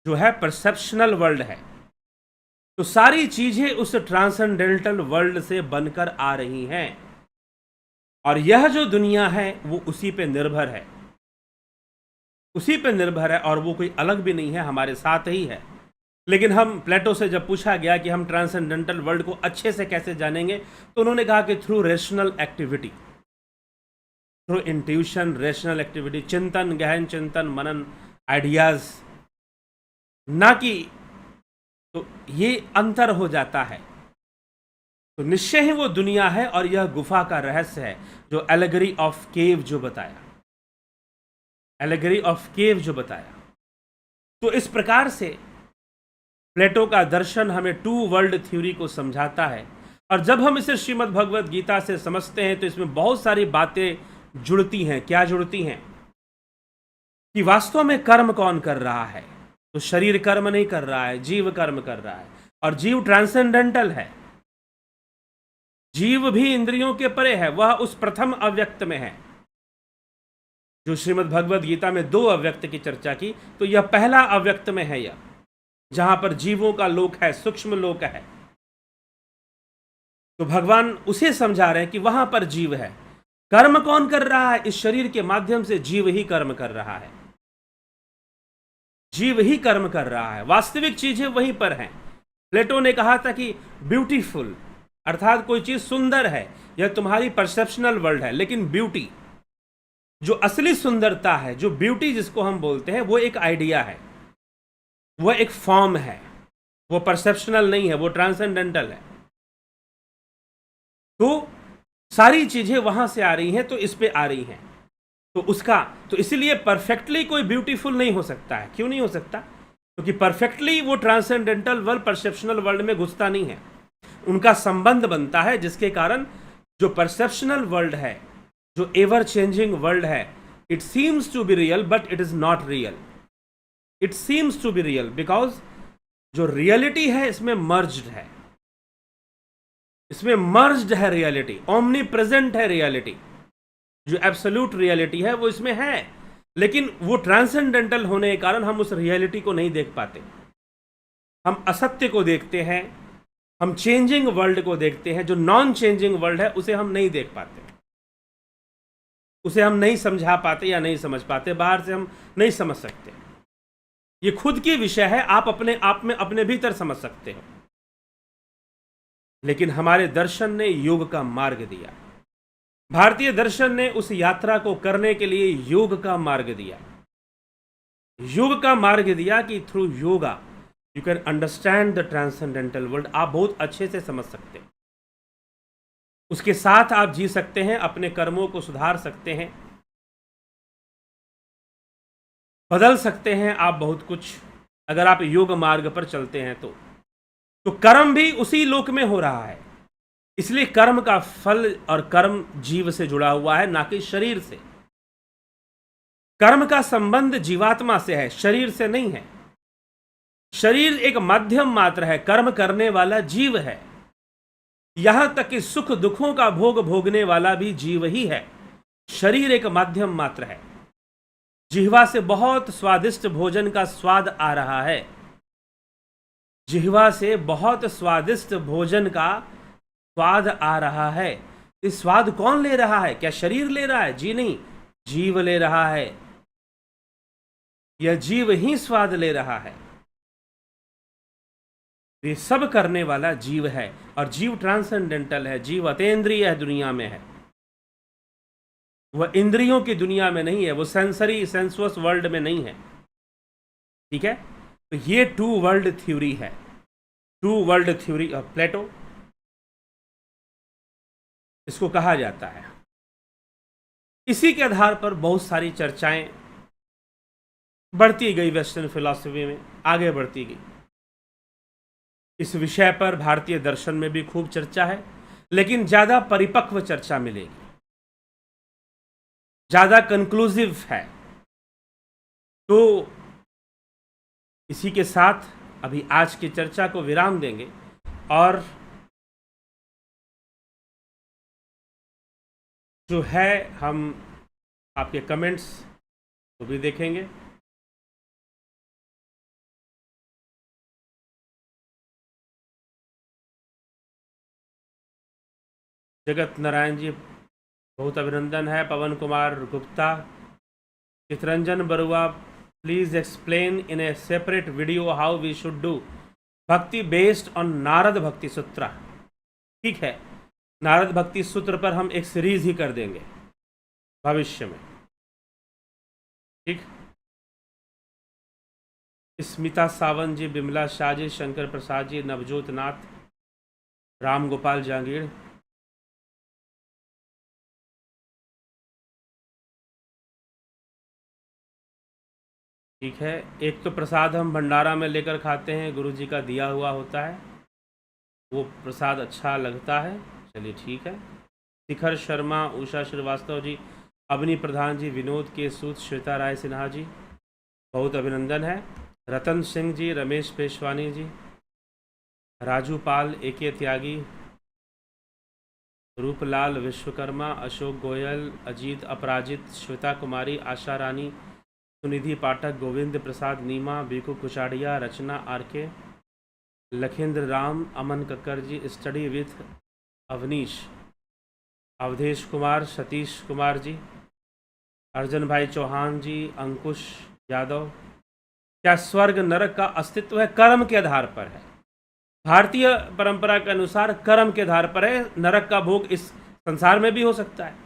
जो है परसेप्शनल वर्ल्ड है। तो सारी चीजें उस ट्रांसेंडेंटल वर्ल्ड से बनकर आ रही हैं, और यह जो दुनिया है वो उसी पे निर्भर है, उसी पे निर्भर है, और वो कोई अलग भी नहीं है, हमारे साथ ही है। लेकिन हम, प्लेटो से जब पूछा गया कि हम ट्रांसेंडेंटल वर्ल्ड को अच्छे से कैसे जानेंगे, तो उन्होंने कहा कि through rational activity, through intuition, rational activity, चिंतन, गहन चिंतन, मनन, आइडियाज, ना कि, तो ये अंतर हो जाता है। तो निश्चय ही वो दुनिया है, और यह गुफा का रहस्य है जो एलेगरी ऑफ केव जो बताया, एलेगरी ऑफ केव जो बताया। तो इस प्रकार से प्लेटो का दर्शन हमें टू वर्ल्ड थ्योरी को समझाता है, और जब हम इसे श्रीमद् भगवद गीता से समझते हैं तो इसमें बहुत सारी बातें जुड़ती हैं। क्या जुड़ती हैं? कि वास्तव में कर्म कौन कर रहा है। तो शरीर कर्म नहीं कर रहा है, जीव कर्म कर रहा है, और जीव ट्रांसेंडेंटल है, जीव भी इंद्रियों के परे है, वह उस प्रथम अव्यक्त में है। जो श्रीमद् भगवद गीता में दो अव्यक्त की चर्चा की, तो यह पहला अव्यक्त में है, यह जहां पर जीवों का लोक है, सूक्ष्म लोक है। तो भगवान उसे समझा रहे हैं कि वहां पर जीव है। कर्म कौन कर रहा है? इस शरीर के माध्यम से जीव ही कर्म कर रहा है, जीव ही कर्म कर रहा है। वास्तविक चीजें वहीं पर हैं। प्लेटो ने कहा था कि ब्यूटीफुल, अर्थात कोई चीज सुंदर है, यह तुम्हारी परसेप्शनल वर्ल्ड है, लेकिन ब्यूटी, जो असली सुंदरता है, जो ब्यूटी जिसको हम बोलते हैं, वो एक आइडिया है, वह एक फॉर्म है, वो परसेप्शनल नहीं है, वो ट्रांसेंडेंटल है। तो सारी चीजें वहां से आ रही हैं, तो इस पे आ रही हैं। तो इसलिए परफेक्टली कोई ब्यूटीफुल नहीं हो सकता है। क्यों नहीं हो सकता? क्योंकि परफेक्टली वो ट्रांसेंडेंटल वर्ल्ड परसेप्शनल वर्ल्ड में घुसता नहीं है। उनका संबंध बनता है, जिसके कारण जो परसेप्शनल वर्ल्ड है, जो एवर चेंजिंग वर्ल्ड है, it seems to be real but it is not real. It seems to be real because जो रियलिटी है इसमें मर्ज्ड है, इसमें मर्ज्ड है रियलिटी, ओमनी प्रेजेंट है रियलिटी। जो एब्सोल्यूट रियलिटी है वो इसमें है, लेकिन वो ट्रांसेंडेंटल होने के कारण हम उस रियलिटी को नहीं देख पाते। हम असत्य को देखते हैं, हम चेंजिंग वर्ल्ड को देखते हैं। जो नॉन चेंजिंग वर्ल्ड है उसे हम नहीं देख पाते, उसे हम नहीं समझा पाते या नहीं समझ पाते, बाहर से हम नहीं समझ सकते। ये खुद की विषय है, आप अपने आप में अपने भीतर समझ सकते हो। लेकिन हमारे दर्शन ने योग का मार्ग दिया, भारतीय दर्शन ने उस यात्रा को करने के लिए योग का मार्ग दिया। योग का मार्ग दिया कि through yoga you can understand the transcendental world. आप बहुत अच्छे से समझ सकते हैं, उसके साथ आप जी सकते हैं, अपने कर्मों को सुधार सकते हैं, बदल सकते हैं आप बहुत कुछ, अगर आप योग मार्ग पर चलते हैं तो कर्म भी उसी लोक में हो रहा है। इसलिए कर्म का फल और कर्म जीव से जुड़ा हुआ है, ना कि शरीर से। कर्म का संबंध जीवात्मा से है, शरीर से नहीं है। शरीर एक माध्यम मात्र है, कर्म करने वाला जीव है। यहां तक कि सुख दुखों का भोग भोगने वाला भी जीव ही है। शरीर एक माध्यम मात्र है। जिह्वा से बहुत स्वादिष्ट भोजन का स्वाद आ रहा है, जिह्वा से बहुत स्वादिष्ट भोजन का स्वाद आ रहा है। इस स्वाद कौन ले रहा है? क्या शरीर ले रहा है? जी नहीं, जीव ले रहा है। यह जीव ही स्वाद ले रहा है। ये सब करने वाला जीव है, और जीव ट्रांसेंडेंटल है, जीव अतेंद्रिय है, दुनिया में है। वह इंद्रियों की दुनिया में नहीं है, वो सेंसरी सेंसुअस वर्ल्ड में नहीं है। ठीक है, तो ये टू वर्ल्ड थ्योरी है, two world theory of Plato इसको कहा जाता है। इसी के आधार पर बहुत सारी चर्चाएं बढ़ती गई, वेस्टर्न फिलॉसफी में आगे बढ़ती गई। इस विषय पर भारतीय दर्शन में भी खूब चर्चा है, लेकिन ज्यादा परिपक्व चर्चा मिलेगी, ज्यादा कंक्लूसिव है। तो इसी के साथ अभी आज की चर्चा को विराम देंगे, और जो है हम आपके कमेंट्स को भी देखेंगे। जगत नारायण जी बहुत अभिनंदन है। Pawan Kumar Gupta, Chittaranjan Barua, please explain in a separate video how we should do bhakti based on Narad bhakti Sutra. ठीक है, नारद भक्ति सूत्र पर हम एक सीरीज ही कर देंगे भविष्य में। ठीक, स्मिता सावंत जी, बिमला शाह जी, शंकर प्रसाद जी, नवजोत नाथ, राम गोपाल जांगीर, ठीक है। एक तो प्रसाद हम भंडारा में लेकर खाते हैं, गुरु जी का दिया हुआ होता है, वो प्रसाद अच्छा लगता है। चलिए ठीक है। शिखर शर्मा, उषा श्रीवास्तव जी, अवनी प्रधान जी, विनोद के सूत, श्वेता राय सिन्हा जी, बहुत अभिनंदन है। रतन सिंह जी, रमेश पेशवानी जी, राजू पाल, एके त्यागी, Ruplal Vishwakarma, Ashok Goyal, Ajit Aparajit, Shweta Kumari, Asha Rani, Sunidhi Pathak, Govind Prasad Neema, Biku Kuchadiya, Rachna RK, Lakhendra Ram, Aman Kakkar ji, study with Avnish, Avdhesh Kumar, Satish Kumar ji, Arjan भाई चौहान जी, अंकुश यादव। क्या स्वर्ग नरक का अस्तित्व है? कर्म के आधार पर है। भारतीय परंपरा के अनुसार कर्म के आधार पर है। नरक का भोग इस संसार में भी हो सकता है,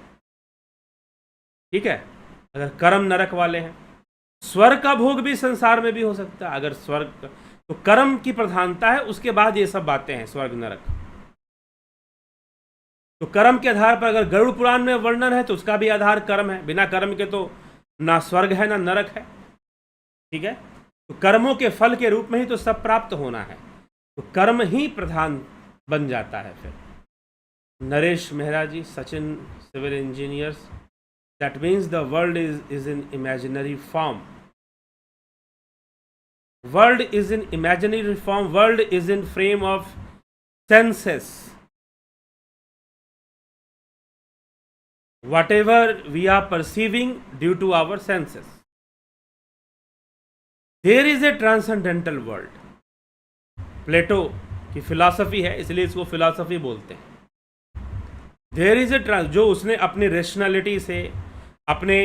ठीक है, अगर कर्म नरक वाले हैं। स्वर्ग का भोग भी संसार में भी हो सकता है, अगर स्वर्ग, तो कर्म की प्रधानता है, उसके बाद ये सब बातें हैं, स्वर्ग नरक। तो कर्म के आधार पर अगर गरुड़ पुराण में वर्णन है तो उसका भी आधार कर्म है, बिना कर्म के तो ना स्वर्ग है ना नरक है। ठीक है, तो कर्मों के फल के रूप में ही तो सब प्राप्त होना है, तो कर्म ही प्रधान बन जाता है। फिर Naresh Mehra ji, Sachin civil engineers, that means the world is in imaginary form. World is in imaginary form, world is in frame of senses. Whatever we are perceiving due to our senses, there is a transcendental world. प्लेटो की philosophy है, इसलिए इसको philosophy बोलते हैं। There is a जो उसने अपनी rationality से, अपने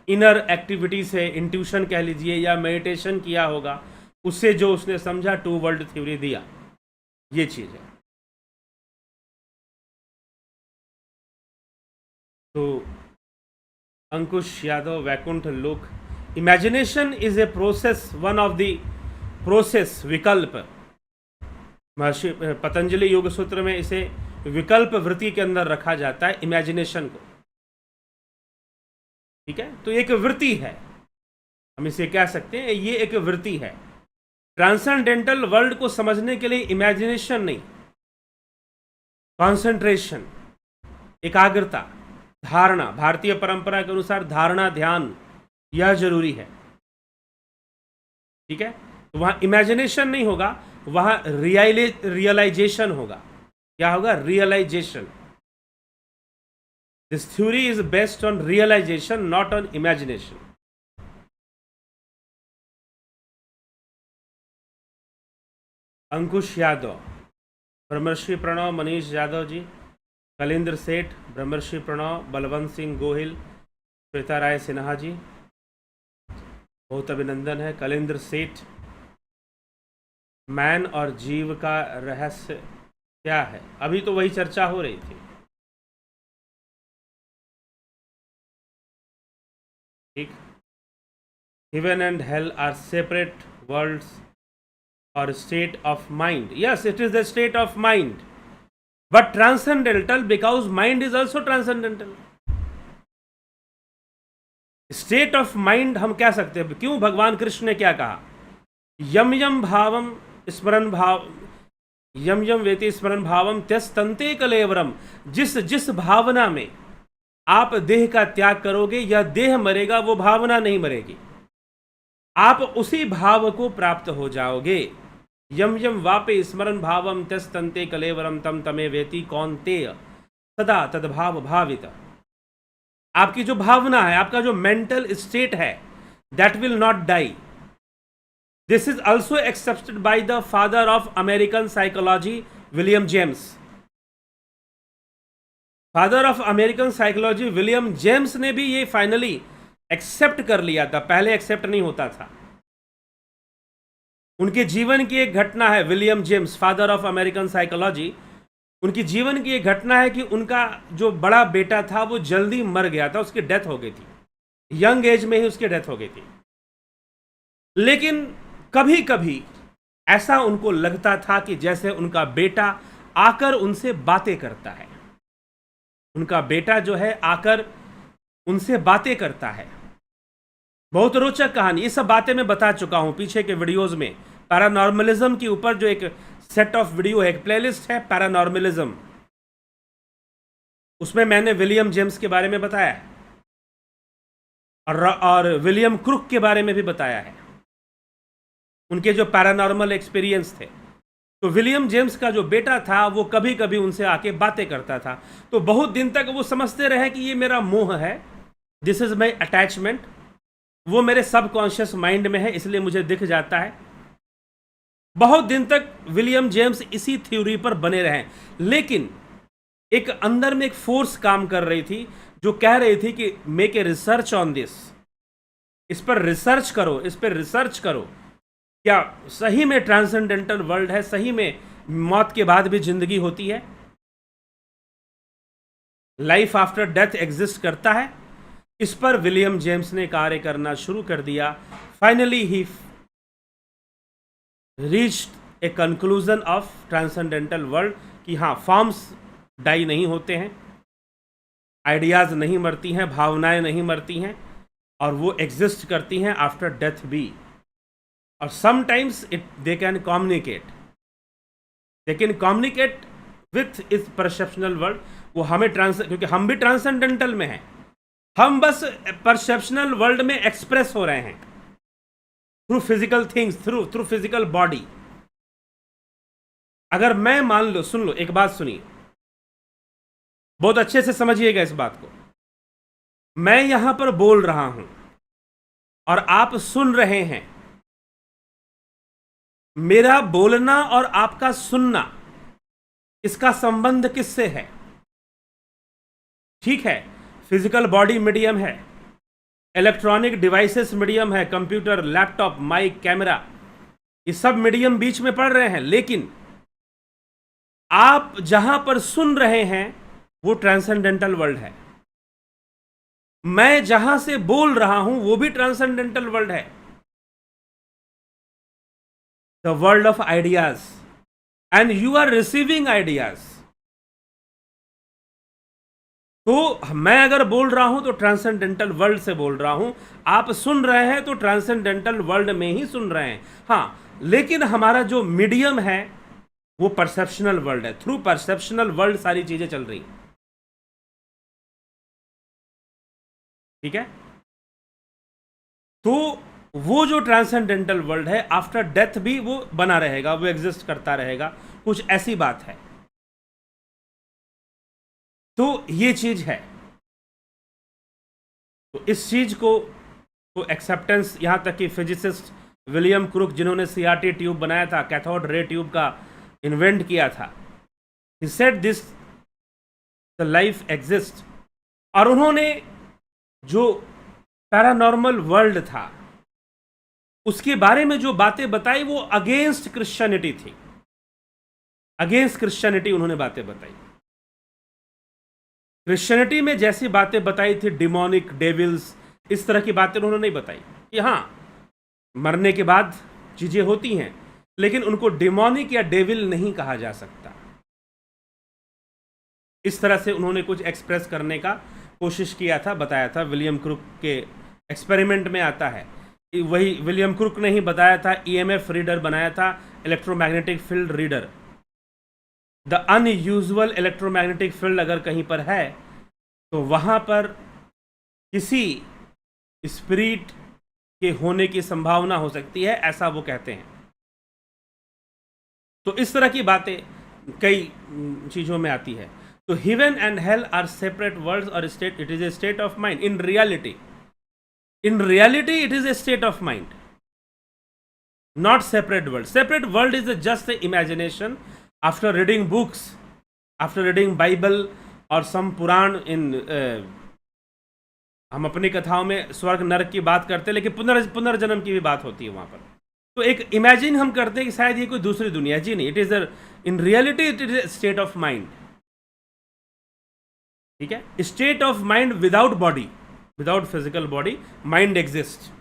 इनर एक्टिविटी से, इंट्यूशन कह लीजिए या मेडिटेशन किया होगा, उससे जो उसने समझा, टू वर्ल्ड थ्योरी दिया, ये चीज़ है। तो अंकुश यादव, वैकुंठ लोक, imagination is a process, one of the process, विकल्प। महर्षि पतंजलि योग सूत्र में इसे विकल्प वृत्ति के अंदर रखा जाता है, इमेजिनेशन को। ठीक है, तो एक वृत्ति है, हम इसे कह सकते हैं, ये एक वृत्ति है। ट्रांसेंडेंटल वर्ल्ड को समझने के लिए इमेजिनेशन नहीं, कॉन्सेंट्रेशन, एकाग्रता, धारणा, भारतीय परंपरा के अनुसार धारणा, ध्यान, यह जरूरी है। ठीक है, तो वहां इमेजिनेशन नहीं होगा, वहां रियलाइजेशन होगा। क्या होगा? Realization. This theory is based on realization, not on imagination. Ankush Yadav, Brahmarshi Pranav, Manish Yadav ji, कलेंद्र सेठ, ब्रह्मर्षि प्रणव, बलवंत सिंह गोहिल, श्वेता राय सिन्हा जी, बहुत अभिनंदन है। कलेंद्र सेठ, मैन और जीव का रहस्य क्या है? अभी तो वही चर्चा हो रही थी। ठीक, heaven and hell are separate worlds और state of mind. Yes, it is the state of mind, but transcendental because mind is also transcendental. State of mind हम कह सकते हैं। क्यों? भगवान कृष्ण ने क्या कहा? यम यम भावम स्मरण भाव, यम यम वेति स्मरण भावम त्यस्तंते कलेवरम। जिस जिस भावना में आप देह का त्याग करोगे, यह देह मरेगा, वो भावना नहीं मरेगी। आप उसी भाव को प्राप्त हो जाओगे। यम यम वापे स्मरण भावम त्यस्तंते कलेवरम तम तमे वेति कौन्तेय सदा तद्भाव भावित। आपकी जो भावना है, आपका जो मेंटल स्टेट है, that will not die. This is also accepted by the father of American psychology, William James. Father of American psychology William James ने भी ये फाइनली एक्सेप्ट कर लिया था, पहले एक्सेप्ट नहीं होता था। उनके जीवन की एक घटना है, William James, father of American psychology, उनकी जीवन की एक घटना है कि उनका जो बड़ा बेटा था वो जल्दी मर गया था, उसकी डेथ हो गई थी, यंग एज में ही उसकी डेथ हो गई थी। लेकिन कभी कभी ऐसा उनको लगता था कि जैसे उनका बेटा आकर उनसे बातें करता है। उनका बेटा जो है आकर उनसे बातें करता है। बहुत रोचक कहानी, ये सब बातें मैं बता चुका हूं पीछे के वीडियोस में। पैरानॉर्मलिज्म के ऊपर जो एक सेट ऑफ वीडियो है, एक प्लेलिस्ट है पैरानॉर्मलिज्म, उसमें मैंने विलियम जेम्स के बारे में बताया है और विलियम क्रुक के बारे में भी बताया है, उनके जो पैरानॉर्मल एक्सपीरियंस थे। तो विलियम जेम्स का जो बेटा था वो कभी कभी उनसे आके बातें करता था। तो बहुत दिन तक वो समझते रहे कि ये मेरा मोह है, दिस इज माई अटैचमेंट, वो मेरे सबकॉन्शियस माइंड में है, इसलिए मुझे दिख जाता है। बहुत दिन तक विलियम जेम्स इसी थ्योरी पर बने रहे। लेकिन एक अंदर में एक फोर्स काम कर रही थी जो कह रही थी कि make a research on this, इस पर रिसर्च करो, इस पर रिसर्च करो। क्या सही में ट्रांसेंडेंटल वर्ल्ड है? सही में मौत के बाद भी जिंदगी होती है? लाइफ आफ्टर डेथ एग्जिस्ट करता है? इस पर विलियम जेम्स ने कार्य करना शुरू कर दिया। Finally he reached a conclusion of transcendental world कि हाँ, फॉर्म्स डाई नहीं होते हैं, आइडियाज़ नहीं मरती हैं, भावनाएं नहीं मरती हैं, और वो एग्जिस्ट करती हैं आफ्टर डेथ भी। और sometimes they can communicate, they can communicate with इस परसेप्शनल वर्ल्ड। वो हमें क्योंकि हम भी ट्रांसेंडेंटल में हैं, हम बस परसेप्शनल वर्ल्ड में एक्सप्रेस हो रहे हैं through physical things, through physical body. अगर मैं मान लो, सुन लो, एक बात सुनिए, बहुत अच्छे से समझिएगा इस बात को। मैं यहां पर बोल रहा हूं और आप सुन रहे हैं। मेरा बोलना और आपका सुनना, इसका संबंध किससे है? ठीक है, फिजिकल बॉडी मीडियम है, इलेक्ट्रॉनिक डिवाइसेस मीडियम है, कंप्यूटर, लैपटॉप, माइक, कैमरा, ये सब मीडियम बीच में पड़ रहे हैं। लेकिन आप जहां पर सुन रहे हैं वो ट्रांसेंडेंटल वर्ल्ड है। मैं जहां से बोल रहा हूं वो भी ट्रांसेंडेंटल वर्ल्ड है, the world of ideas, and you are receiving ideas. तो मैं अगर बोल रहा हूं तो ट्रांसेंडेंटल वर्ल्ड से बोल रहा हूं, आप सुन रहे हैं तो ट्रांसेंडेंटल वर्ल्ड में ही सुन रहे हैं। हाँ, लेकिन हमारा जो मीडियम है वो परसेप्शनल वर्ल्ड है। थ्रू परसेप्शनल वर्ल्ड सारी चीजें चल रही, ठीक है। तो वो जो ट्रांसेंडेंटल वर्ल्ड है आफ्टर डेथ भी वो बना रहेगा, वो एग्जिस्ट करता रहेगा, कुछ ऐसी बात है। तो ये चीज है। तो इस चीज को तो एक्सेप्टेंस, यहां तक कि फिजिसिस्ट विलियम क्रुक, जिन्होंने सीआरटी ट्यूब बनाया था, कैथोड रे ट्यूब का इन्वेंट किया था, he said this the life exist. और उन्होंने जो पैरानॉर्मल वर्ल्ड था उसके बारे में जो बातें बताई वो अगेंस्ट क्रिश्चियनिटी थी, अगेंस्ट क्रिश्चियनिटी उन्होंने बातें बताई। क्रिश्चियनिटी में जैसी बातें बताई थी, डिमोनिक, डेविल्स, इस तरह की बातें उन्होंने नहीं बताई कि हाँ मरने के बाद चीजें होती हैं, लेकिन उनको डिमोनिक या डेविल नहीं कहा जा सकता। इस तरह से उन्होंने कुछ एक्सप्रेस करने का कोशिश किया था, बताया था। विलियम क्रुक के एक्सपेरिमेंट में आता है, वही विलियम क्रुक ने ही बताया था। ईएमएफ रीडर बनाया था, electromagnetic field reader. The unusual electromagnetic field अगर कहीं पर है तो वहां पर किसी स्पिरिट के होने की संभावना हो सकती है, ऐसा वो कहते हैं। तो इस तरह की बातें कई चीजों में आती है। तो heaven and hell are separate worlds और state, it is a state of mind. In reality it is a state of mind, not separate world. Separate world is just a imagination after reading books, after reading Bible और some पुराण। हम अपनी कथाओं में स्वर्ग नरक की बात करते हैं, लेकिन पुनर्जन्म की भी बात होती है वहां पर। तो एक इमेजिन हम करते हैं कि शायद ये कोई दूसरी दुनिया। जी नहीं, it is in reality it is a state of mind, ठीक है। State of mind without body, without physical body, mind exist.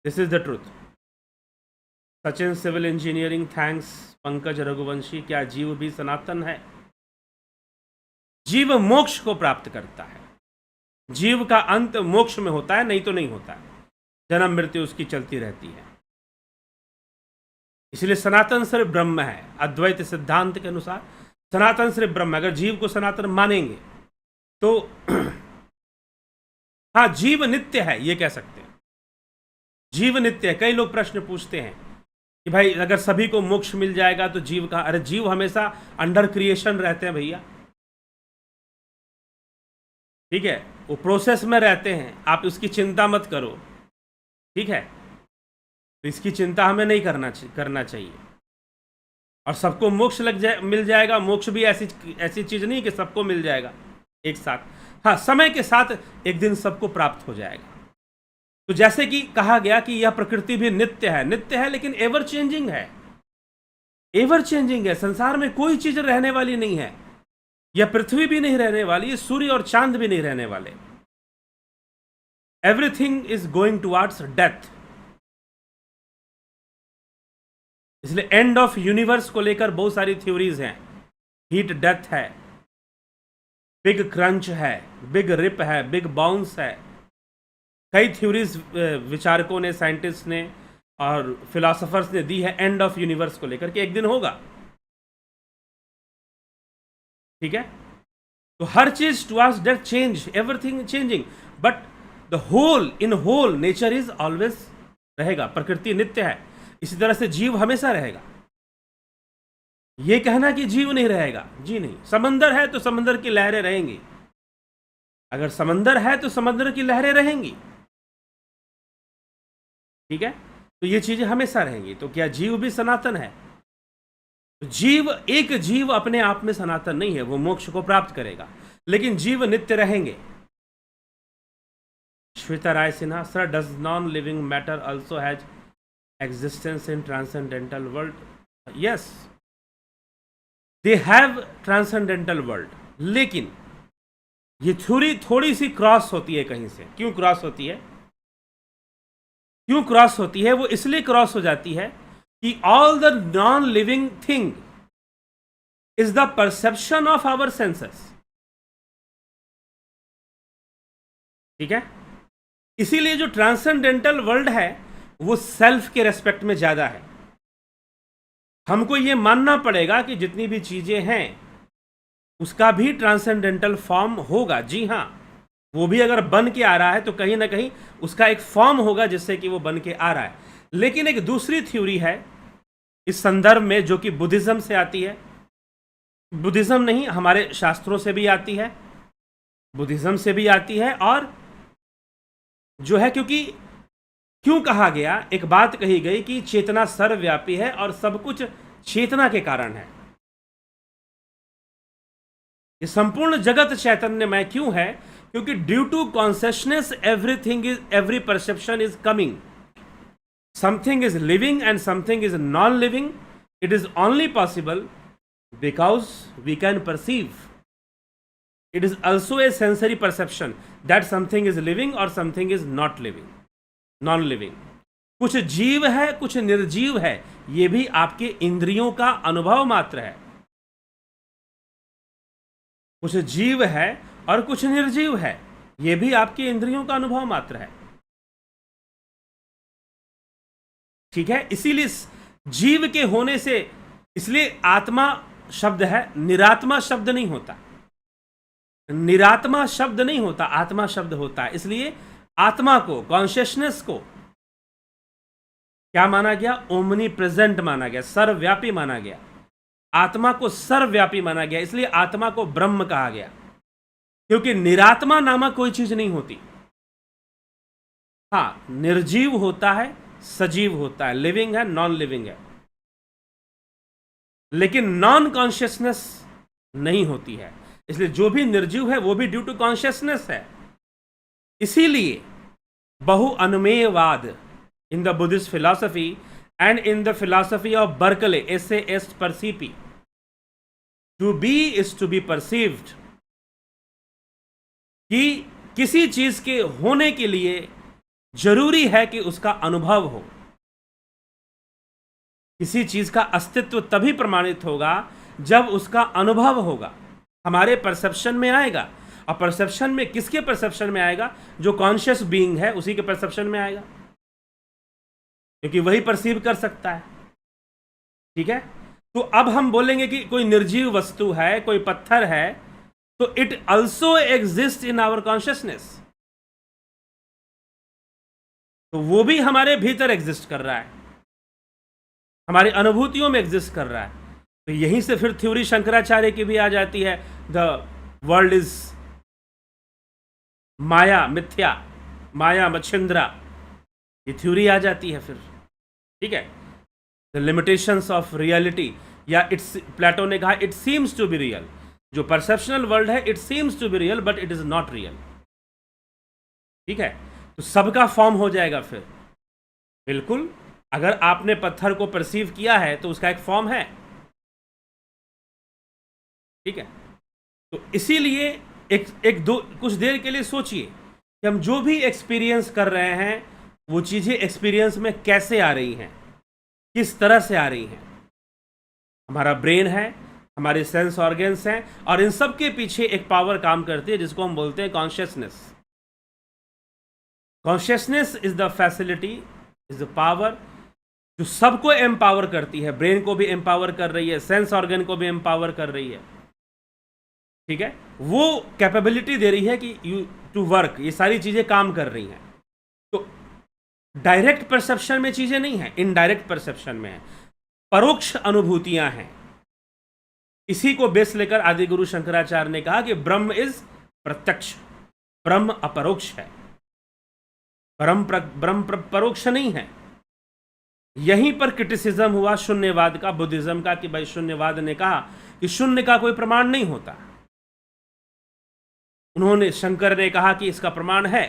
This is the truth. Sachin civil engineering, thanks. Pankaj Raghuvanshi, क्या जीव भी सनातन है? जीव मोक्ष को प्राप्त करता है, जीव का अंत मोक्ष में होता है, नहीं तो नहीं होता है। जन्म मृत्यु उसकी चलती रहती है। इसलिए सनातन सिर्फ ब्रह्म है। अद्वैत सिद्धांत के अनुसार सनातन सिर्फ ब्रह्म। अगर जीव को सनातन मानेंगे तो हाँ, जीव नित्य है, ये कह सकते हैं। जीव नित्य है। कई लोग प्रश्न पूछते हैं कि भाई अगर सभी को मोक्ष मिल जाएगा तो जीव का, अरे जीव हमेशा अंडर क्रिएशन रहते हैं भैया, ठीक है, वो प्रोसेस में रहते हैं, आप उसकी चिंता मत करो, ठीक है। तो इसकी चिंता हमें नहीं करना चाहिए। और सबको मोक्ष मिल जाएगा। मोक्ष भी ऐसी चीज नहीं कि सबको मिल जाएगा एक साथ। हाँ, समय के साथ एक दिन सबको प्राप्त हो जाएगा। तो जैसे कि कहा गया कि यह प्रकृति भी नित्य है, लेकिन एवर चेंजिंग है, एवर चेंजिंग है। संसार में कोई चीज रहने वाली नहीं है। यह पृथ्वी भी नहीं रहने वाली, ये सूर्य और चांद भी नहीं रहने वाले। Everything is going towards death. इसलिए एंड ऑफ यूनिवर्स को लेकर बहुत सारी थ्योरीज हैं। हीट डेथ है, बिग क्रंच है, बिग रिप है, बिग बाउंस है। कई थ्योरीज विचारकों ने, साइंटिस्ट ने और फिलोसोफर्स ने दी है एंड ऑफ यूनिवर्स को लेकर के एक दिन होगा। ठीक है, तो हर चीज towards that change, everything changing, but the whole, in whole nature is always रहेगा। प्रकृति नित्य है, इसी तरह से जीव हमेशा रहेगा। ये कहना कि जीव नहीं रहेगा, जी नहीं। समंदर है तो समंदर की लहरें रहेंगी, अगर समंदर है तो समंदर की लहरें रहेंगी। ठीक है, तो ये चीजें हमेशा रहेंगी। तो क्या जीव भी सनातन है? जीव, एक जीव अपने आप में सनातन नहीं है, वो मोक्ष को प्राप्त करेगा, लेकिन जीव नित्य रहेंगे। Shweta Rai Sinha, sir, does non living matter also has existence in transcendental world? Yes, they have transcendental world, लेकिन ये थ्योरी थोड़ी सी क्रॉस होती है कहीं से। क्यों क्रॉस होती है? क्यों क्रॉस होती है? वो इसलिए क्रॉस हो जाती है कि all the non living thing is the perception of our senses. ठीक है, इसीलिए जो ट्रांसेंडेंटल वर्ल्ड है वो सेल्फ के रेस्पेक्ट में ज्यादा है। हमको ये मानना पड़ेगा कि जितनी भी चीजें हैं उसका भी ट्रांसेंडेंटल फॉर्म होगा। जी हाँ, वो भी अगर बन के आ रहा है तो कहीं ना कहीं उसका एक फॉर्म होगा जिससे कि वो बन के आ रहा है। लेकिन एक दूसरी थ्योरी है इस संदर्भ में जो कि बुद्धिज्म से आती है। बुद्धिज्म नहीं, हमारे शास्त्रों से भी आती है, बुद्धिज्म से भी आती है। और जो है, क्योंकि क्यों कहा गया, एक बात कही गई कि चेतना सर्वव्यापी है और सब कुछ चेतना के कारण है। ये संपूर्ण जगत चैतन्यमय क्यों है? क्योंकि due to consciousness everything is, every perception is coming. Something is living and something is non living. It is only possible because we can perceive. It is also a sensory perception that something is living और something is not living, non living. कुछ जीव है, कुछ निर्जीव है, यह भी आपके इंद्रियों का अनुभव मात्र है। कुछ जीव है और कुछ निर्जीव है, यह भी आपके इंद्रियों का अनुभव मात्र है। ठीक है, इसीलिए जीव के होने से, इसलिए आत्मा शब्द है, निरात्मा शब्द नहीं होता। निरात्मा शब्द नहीं होता, आत्मा शब्द होता है। इसलिए आत्मा को, कॉन्शियसनेस को क्या माना गया? ओमनी प्रेजेंट माना गया, सर्वव्यापी माना गया। आत्मा को सर्वव्यापी माना गया, इसलिए आत्मा को ब्रह्म कहा गया। क्योंकि निरात्मा नामक कोई चीज नहीं होती। हाँ, निर्जीव होता है, सजीव होता है, लिविंग है, नॉन लिविंग है, लेकिन नॉन कॉन्शियसनेस नहीं होती है। इसलिए जो भी निर्जीव है वो भी ड्यू टू कॉन्शियसनेस है। इसीलिए बहु अनुमेयवाद in the Buddhist philosophy and in the philosophy of Berkeley, esse est percipi, to be is to be perceived, कि किसी चीज के होने के लिए जरूरी है कि उसका अनुभव हो। किसी चीज का अस्तित्व तभी प्रमाणित होगा जब उसका अनुभव होगा, हमारे परसेप्शन में आएगा। और परसेप्शन में किसके परसेप्शन में आएगा? जो कॉन्शियस बीइंग है उसी के परसेप्शन में आएगा, क्योंकि वही परसीव कर सकता है। ठीक है, तो अब हम बोलेंगे कि कोई निर्जीव वस्तु है, कोई पत्थर है, तो it also exist in our consciousness, तो वो भी हमारे भीतर एग्जिस्ट कर रहा है, हमारी अनुभूतियों में एग्जिस्ट कर रहा है। तो यहीं से फिर थ्योरी शंकराचार्य की भी आ जाती है, द वर्ल्ड इज माया, मिथ्या, माया मच्छिंद्रा, ये थ्योरी आ जाती है फिर। ठीक है, द लिमिटेशंस ऑफ रियलिटी, या इट्स, प्लेटो ने कहा it seems to be real. जो परसेप्शनल वर्ल्ड है, it seems to be real but it is not real. ठीक है, तो सबका फॉर्म हो जाएगा फिर। बिल्कुल, अगर आपने पत्थर को परसीव किया है तो उसका एक फॉर्म है। ठीक है, तो इसीलिए कुछ देर के लिए सोचिए कि हम जो भी एक्सपीरियंस कर रहे हैं वो चीजें एक्सपीरियंस में कैसे आ रही हैं, किस तरह से आ रही हैं। हमारा ब्रेन है, हमारे सेंस ऑर्गन्स हैं, और इन सब के पीछे एक पावर काम करती है जिसको हम बोलते हैं consciousness. Consciousness is the facility, is the power जो सबको एम्पावर करती है। ब्रेन को भी एम्पावर कर रही है, सेंस ऑर्गन को भी एम्पावर कर रही है, ठीक है। वो कैपेबिलिटी दे रही है कि यू टू वर्क, ये सारी चीजें काम कर रही हैं। तो डायरेक्ट परसेप्शन में चीजें नहीं है, इनडायरेक्ट परसेप्शन में है, परोक्ष अनुभूतियां हैं। इसी को बेस लेकर आदि गुरु शंकराचार्य ने कहा कि ब्रह्म इज प्रत्यक्ष, ब्रह्म अपरोक्ष है, ब्रह्म परोक्ष नहीं है। यहीं पर क्रिटिसिज्म हुआ शून्यवाद का, बुद्धिज्म का, कि भाई शून्यवाद ने कहा कि शून्य का कोई प्रमाण नहीं होता। उन्होंने, शंकर ने कहा कि इसका प्रमाण है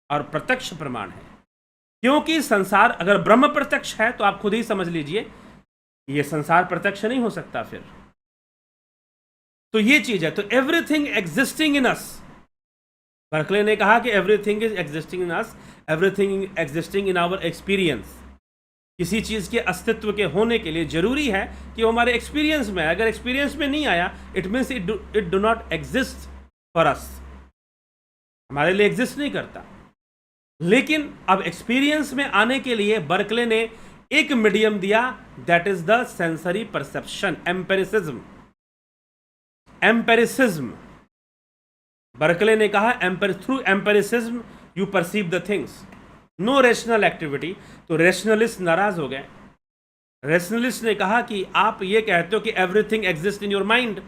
और प्रत्यक्ष प्रमाण है, क्योंकि संसार, अगर ब्रह्म प्रत्यक्ष है तो आप खुद ही समझ लीजिए ये संसार प्रत्यक्ष नहीं हो सकता फिर। तो ये चीज है। तो everything existing in us, Berkeley ने कहा कि everything is existing in us, everything existing in our experience. किसी चीज के अस्तित्व के होने के लिए जरूरी है कि वो हमारे एक्सपीरियंस में है। अगर एक्सपीरियंस में नहीं आया, it means it do not exist for us, हमारे लिए एग्जिस्ट नहीं करता। लेकिन अब एक्सपीरियंस में आने के लिए बर्कले ने एक मीडियम दिया, that is the sensory perception, empiricism. Empiricism, Berkeley ने कहा through empiricism you perceive the things, no rational activity. तो रेशनलिस्ट नाराज हो गए। रेशनलिस्ट ने कहा कि आप ये कहते हो कि everything exist in your mind,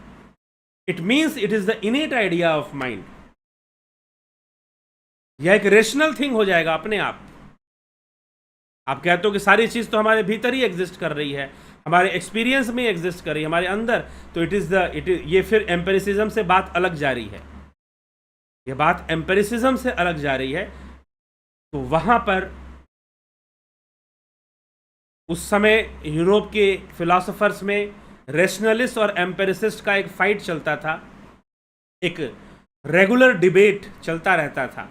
it means it is the इनेट idea of mind. यह एक रेशनल थिंग हो जाएगा अपने आप। आप कहते हो कि सारी चीज तो हमारे भीतर ही एग्जिस्ट कर रही है, हमारे एक्सपीरियंस में एग्जिस्ट कर रही है, हमारे अंदर, तो ये फिर एम्पेरिसिज्म से बात अलग जा रही है। ये बात एम्पेरिसिज्म से अलग जा रही है। तो वहां पर उस समय यूरोप के फिलोसोफर्स में रेशनलिस्ट और एम्पेरिसिस्ट का एक फाइट चलता था, एक रेगुलर डिबेट चलता रहता था,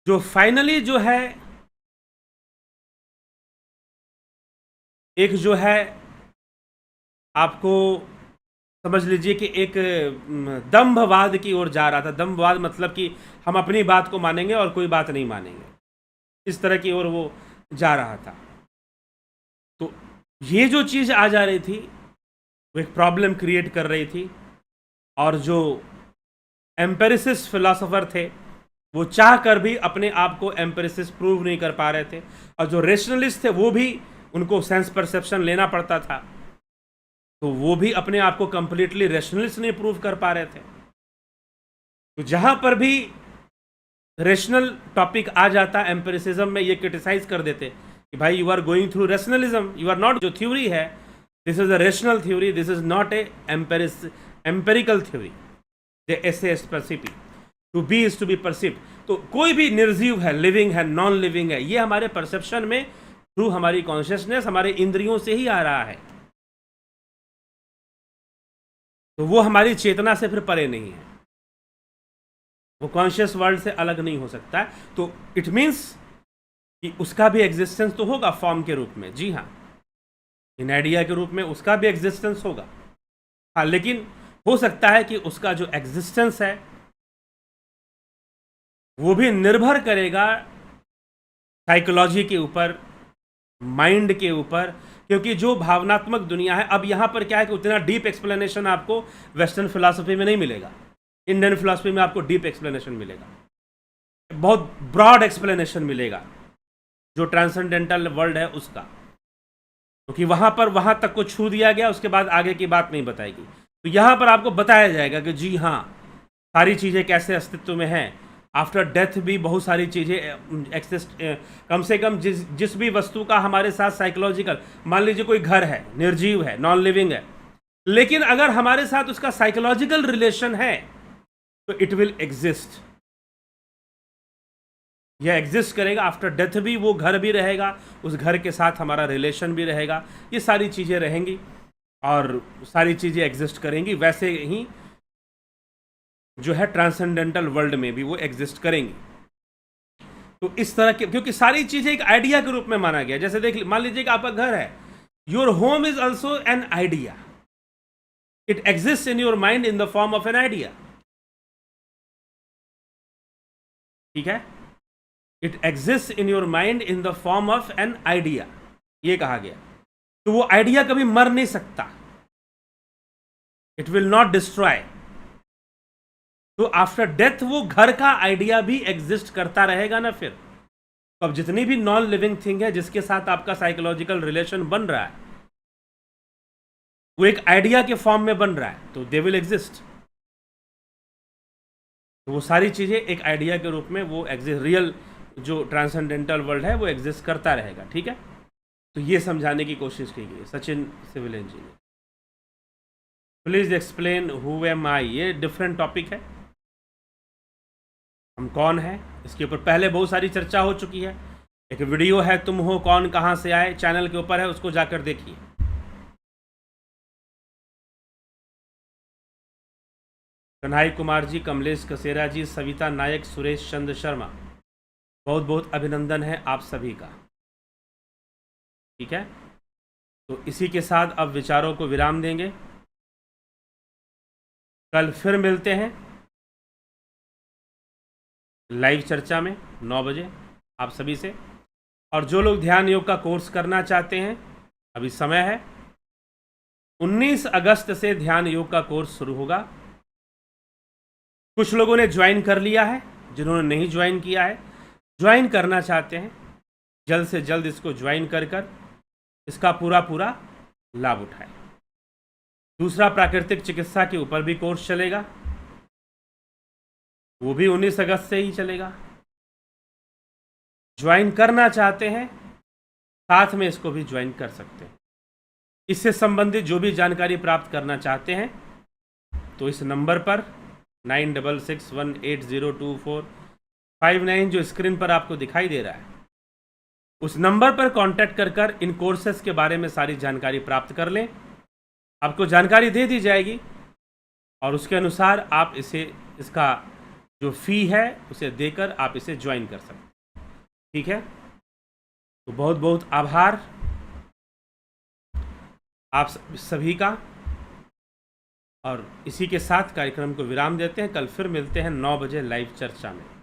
जो फाइनली जो है एक जो है आपको समझ लीजिए कि एक दंभवाद की ओर जा रहा था। दंभवाद मतलब कि हम अपनी बात को मानेंगे और कोई बात नहीं मानेंगे, इस तरह की ओर वो जा रहा था। तो ये जो चीज़ आ जा रही थी वो एक प्रॉब्लम क्रिएट कर रही थी, और जो एम्पेरिसिस्ट फिलोसोफर थे वो चाह कर भी अपने आप को एम्पेरिसिस्ट प्रूव नहीं कर पा रहे थे, और जो रेशनलिस्ट थे वो भी, उनको सेंस परसेप्शन लेना पड़ता था, तो वो भी अपने आप को कंप्लीटली रेशनलिस्ट नहीं प्रूव कर पा रहे थे। तो जहां पर भी रेशनल टॉपिक आ जाता, एम्पेरिसिज्म में ये क्रिटिसाइज कर देते कि भाई you are going through rationalism, you are not, जो थ्योरी है this is a rational theory, this is not a empirical theory, as to be is to be perceived. तो कोई भी निर्जीव है, लिविंग है, नॉन लिविंग है, ये हमारे परसेप्शन में थ्रू हमारी कॉन्शियसनेस, हमारे इंद्रियों से ही आ रहा है, तो वो हमारी चेतना से फिर परे नहीं है, वो कॉन्शियस वर्ल्ड से अलग नहीं हो सकता है। तो इट मीन्स कि उसका भी एग्जिस्टेंस तो होगा फॉर्म के रूप में, जी हाँ, इन आइडिया के रूप में उसका भी एग्जिस्टेंस होगा, हाँ, लेकिन हो सकता है कि उसका जो एग्जिस्टेंस है वो भी निर्भर करेगा साइकोलॉजी के ऊपर, माइंड के ऊपर, क्योंकि जो भावनात्मक दुनिया है, अब यहाँ पर क्या है कि उतना डीप एक्सप्लेनेशन आपको वेस्टर्न फिलॉसफी में नहीं मिलेगा, इंडियन फिलॉसफी में आपको डीप एक्सप्लेनेशन मिलेगा, बहुत ब्रॉड एक्सप्लेनेशन मिलेगा जो ट्रांसेंडेंटल वर्ल्ड है उसका, क्योंकि वहाँ तक को छू दिया गया, उसके बाद आगे की बात नहीं बताएगी। तो यहाँ पर आपको बताया जाएगा कि जी हाँ, सारी चीज़ें कैसे अस्तित्व में हैं, आफ्टर डेथ भी बहुत सारी चीज़ें एक्सिस्ट, कम से कम जिस भी वस्तु का हमारे साथ साइकोलॉजिकल, मान लीजिए कोई घर है, निर्जीव है, नॉन लिविंग है, लेकिन अगर हमारे साथ उसका साइकोलॉजिकल रिलेशन है तो इट विल एग्जिस्ट, यह एग्जिस्ट करेगा, आफ्टर डेथ भी वो घर भी रहेगा, उस घर के साथ हमारा रिलेशन भी रहेगा, ये सारी चीज़ें रहेंगी और सारी चीज़ें एग्जिस्ट करेंगी। वैसे ही जो है ट्रांसेंडेंटल वर्ल्ड में भी वो एग्जिस्ट करेंगी। तो इस तरह के, क्योंकि सारी चीजें एक आइडिया के रूप में माना गया, जैसे मान लीजिए कि आपका घर है, your home is also an idea, It exists in your mind in the form of an idea. ठीक है, It exists in your mind in the form of an idea. ये कहा गया। तो वो आइडिया कभी मर नहीं सकता, इट विल नॉट डिस्ट्रॉय। तो आफ्टर डेथ वो घर का आइडिया भी एग्जिस्ट करता रहेगा ना फिर। तो अब जितनी भी नॉन लिविंग थिंग है जिसके साथ आपका साइकोलॉजिकल रिलेशन बन रहा है, वो एक आइडिया के फॉर्म में बन रहा है, तो दे विल एग्जिस्ट। तो वो सारी चीजें एक आइडिया के रूप में वो एग्जिस्ट, रियल जो ट्रांसेंडेंटल वर्ल्ड है वो एग्जिस्ट करता रहेगा। ठीक है, तो ये समझाने की कोशिश की गई। Sachin, civil engineer, please explain who am I. ये डिफरेंट टॉपिक है, हम कौन है इसके ऊपर पहले बहुत सारी चर्चा हो चुकी है। एक वीडियो है तुम हो कौन कहां से आए, चैनल के ऊपर है, उसको जाकर देखिए। कन्हई कुमार जी, कमलेश कसेरा जी, सविता नायक, सुरेश चंद्र शर्मा, बहुत बहुत अभिनंदन है आप सभी का। ठीक है, तो इसी के साथ अब विचारों को विराम देंगे। कल फिर मिलते हैं लाइव चर्चा में 9 बजे आप सभी से। और जो लोग ध्यान योग का कोर्स करना चाहते हैं, अभी समय है, 19 अगस्त से ध्यान योग का कोर्स शुरू होगा। कुछ लोगों ने ज्वाइन कर लिया है, जिन्होंने नहीं ज्वाइन किया है, ज्वाइन करना चाहते हैं, जल्द से जल्द इसको ज्वाइन कर इसका पूरा लाभ उठाएं। दूसरा, प्राकृतिक चिकित्सा के ऊपर भी कोर्स चलेगा, वो भी 19 अगस्त से ही चलेगा। ज्वाइन करना चाहते हैं, साथ में इसको भी ज्वाइन कर सकते हैं। इससे संबंधित जो भी जानकारी प्राप्त करना चाहते हैं तो इस नंबर पर 9661802459 जो स्क्रीन पर आपको दिखाई दे रहा है, उस नंबर पर कांटेक्ट कर इन कोर्सेस के बारे में सारी जानकारी प्राप्त कर लें। आपको जानकारी दे दी जाएगी और उसके अनुसार आप इसका जो फ़ी है उसे देकर आप इसे ज्वाइन कर सकते हैं। ठीक है, तो बहुत बहुत आभार आप सभी का। और इसी के साथ कार्यक्रम को विराम देते हैं। कल फिर मिलते हैं 9 बजे लाइव चर्चा में।